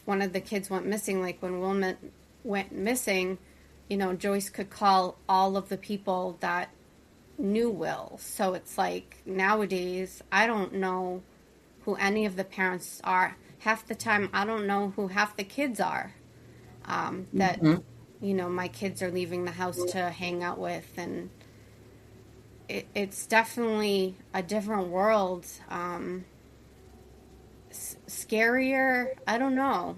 Speaker 2: one of the kids went missing, like when Wilma went missing, Joyce could call all of the people that knew Will. So it's like nowadays, I don't know who any of the parents are. Half the time, I don't know who half the kids are that,
Speaker 1: Mhm.
Speaker 2: my kids are leaving the house to hang out with. And it's definitely a different world. Scarier, I don't know.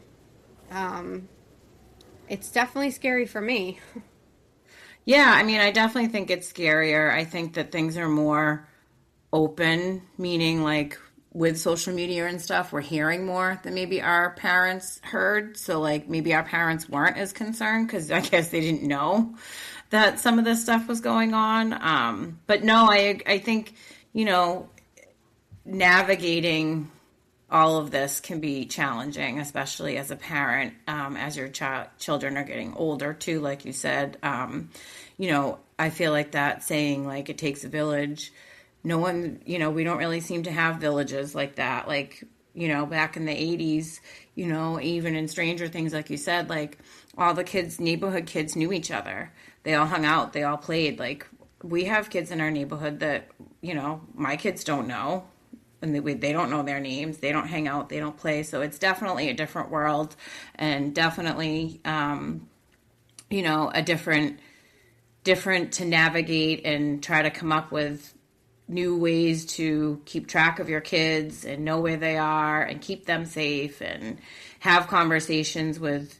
Speaker 2: Um, it's definitely scary for me.
Speaker 1: Yeah, I mean, I definitely think it's scarier. I think that things are more open, meaning like with social media and stuff, we're hearing more than maybe our parents heard. So like maybe our parents weren't as concerned because I guess they didn't know that some of this stuff was going on. But no, I think, you know, navigating all of this can be challenging, especially as a parent, as your children are getting older too, like you said. I feel like that saying, like, it takes a village. No one, we don't really seem to have villages like that. Like, back in the 80s, even in Stranger Things, like you said, like all the kids, neighborhood kids knew each other. They all hung out, they all played. Like, we have kids in our neighborhood that, my kids don't know and they don't know their names, they don't hang out, they don't play. So it's definitely a different world and definitely a different to navigate and try to come up with new ways to keep track of your kids and know where they are and keep them safe and have conversations with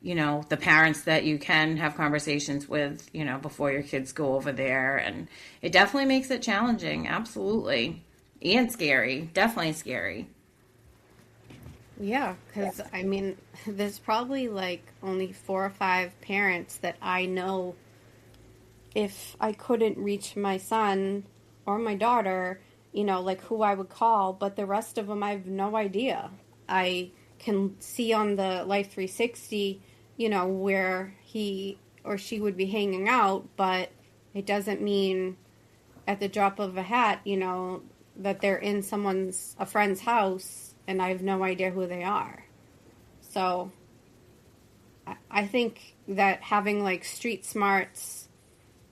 Speaker 1: the parents that you can have conversations with before your kids go over there. And it definitely makes it challenging, absolutely. and scary. Definitely scary.
Speaker 2: Yeah, because I mean, there's probably like only 4 or 5 parents that I know. If I couldn't reach my son or my daughter, like who I would call, but the rest of them I have no idea. I can see on the Life 360, where he or she would be hanging out, but it doesn't mean at the drop of a hat, that they're in a friend's house and I have no idea who they are. So I think that having like street smarts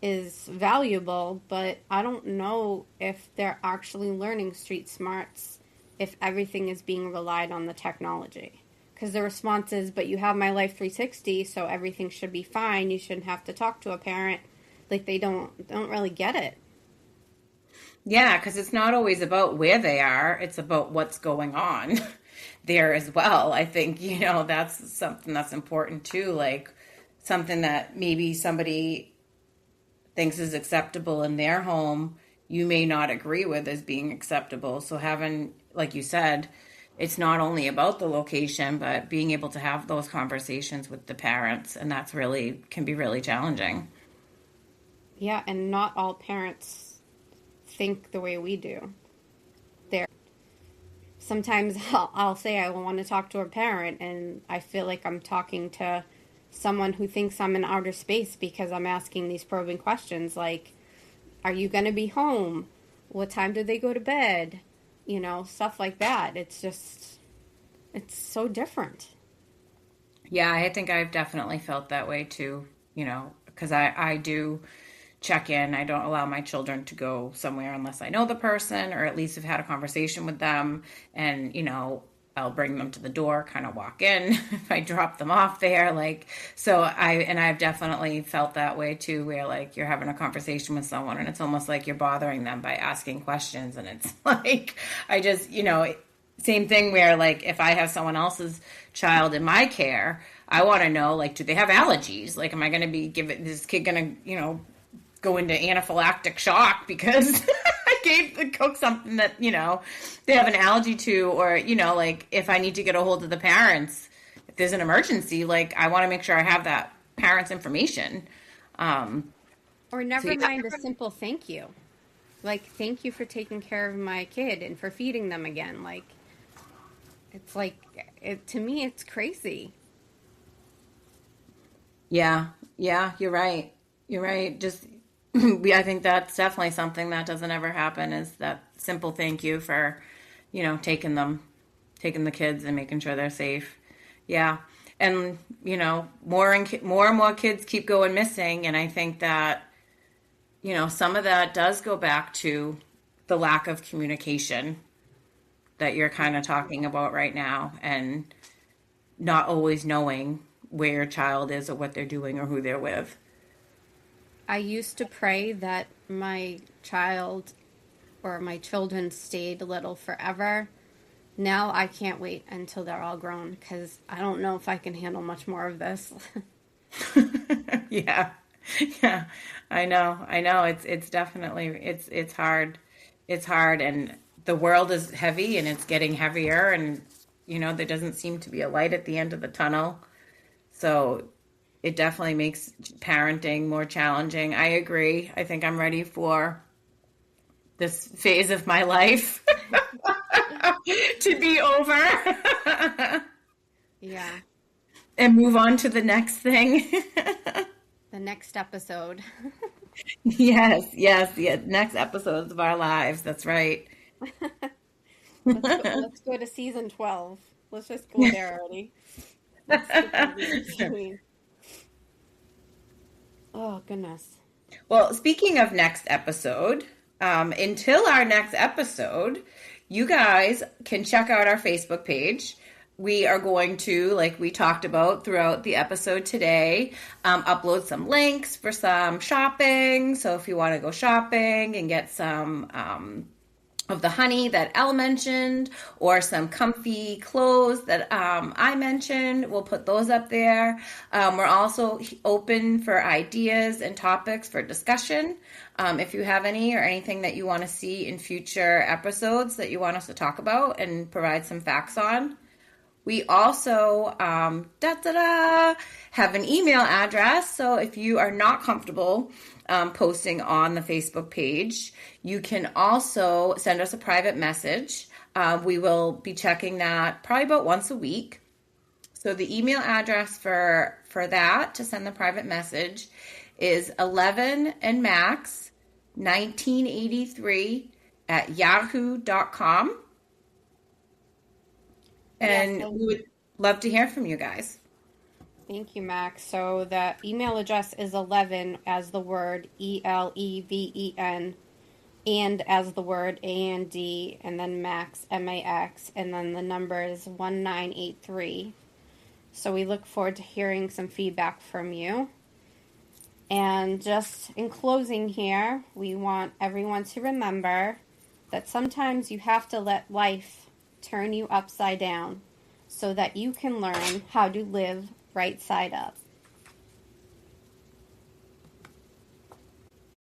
Speaker 2: is valuable, but I don't know if they're actually learning street smarts if everything is being relied on the technology. Because the response is, but you have my Life 360, so everything should be fine. You shouldn't have to talk to a parent. Like they don't really get it.
Speaker 1: Yeah, because it's not always about where they are, it's about what's going on there as well. I think, that's something that's important too. Like something that maybe somebody thinks is acceptable in their home, you may not agree with as being acceptable. So having, like you said, it's not only about the location, but being able to have those conversations with the parents. And that's really, can be really challenging.
Speaker 2: Yeah, and not all parents think the way we do. There, sometimes I'll say I want to talk to a parent, and I feel like I'm talking to someone who thinks I'm in outer space because I'm asking these probing questions like, are you going to be home? What time do they go to bed? Stuff like that. It's so different.
Speaker 1: Yeah, I think I've definitely felt that way too, because I do check in. I don't allow my children to go somewhere unless I know the person or at least have had a conversation with them. And, I'll bring them to the door, kind of walk in if I drop them off there. I've definitely felt that way too, where like you're having a conversation with someone and it's almost like you're bothering them by asking questions. And it's like, I just, same thing where like if I have someone else's child in my care, I want to know, like, do they have allergies? Like, am I going to be giving this kid going to, go into anaphylactic shock because I gave the cook something that, they have an allergy to, or, like if I need to get a hold of the parents, if there's an emergency, like I want to make sure I have that parent's information.
Speaker 2: Or never mind a simple thank you. Like, thank you for taking care of my kid and for feeding them again. Like, it's like, to me, it's crazy.
Speaker 1: Yeah, you're right. You're right. Just, I think that's definitely something that doesn't ever happen, is that simple thank you for, taking the kids and making sure they're safe. Yeah. And, more and more kids keep going missing. And I think that, some of that does go back to the lack of communication that you're kind of talking about right now, and not always knowing where your child is or what they're doing or who they're with.
Speaker 2: I used to pray that my child or my children stayed little forever. Now I can't wait until they're all grown because I don't know if I can handle much more of this.
Speaker 1: Yeah. I know. It's definitely, it's hard. It's hard, and the world is heavy and it's getting heavier, and, there doesn't seem to be a light at the end of the tunnel. So it definitely makes parenting more challenging. I agree. I think I'm ready for this phase of my life to be over.
Speaker 2: Yeah.
Speaker 1: And move on to the next thing.
Speaker 2: The next episode.
Speaker 1: Yes. Next episodes of our lives. That's right.
Speaker 2: Let's go to season 12. Let's just go there already. Oh, goodness.
Speaker 1: Well, speaking of next episode, until our next episode, you guys can check out our Facebook page. We are going to, like we talked about throughout the episode today, upload some links for some shopping. So if you want to go shopping and get some of the honey that Elle mentioned, or some comfy clothes that I mentioned. We'll put those up there. We're also open for ideas and topics for discussion. If you have any or anything that you want to see in future episodes that you want us to talk about and provide some facts on. We also have an email address. So if you are not comfortable posting on the Facebook page, you can also send us a private message. We will be checking that probably about once a week. So the email address for that to send the private message is 11 and Max 1983 at yahoo.com. And
Speaker 2: Yes,
Speaker 1: we would love to hear from you guys.
Speaker 2: thank you, Max. So the email address is 11 as the word ELEVEN, and as the word AND, and then Max, MAX, and then the number is 1983. So we look forward to hearing some feedback from you. And just in closing here, we want everyone to remember that sometimes you have to let life turn you upside down so that you can learn how to live right side up.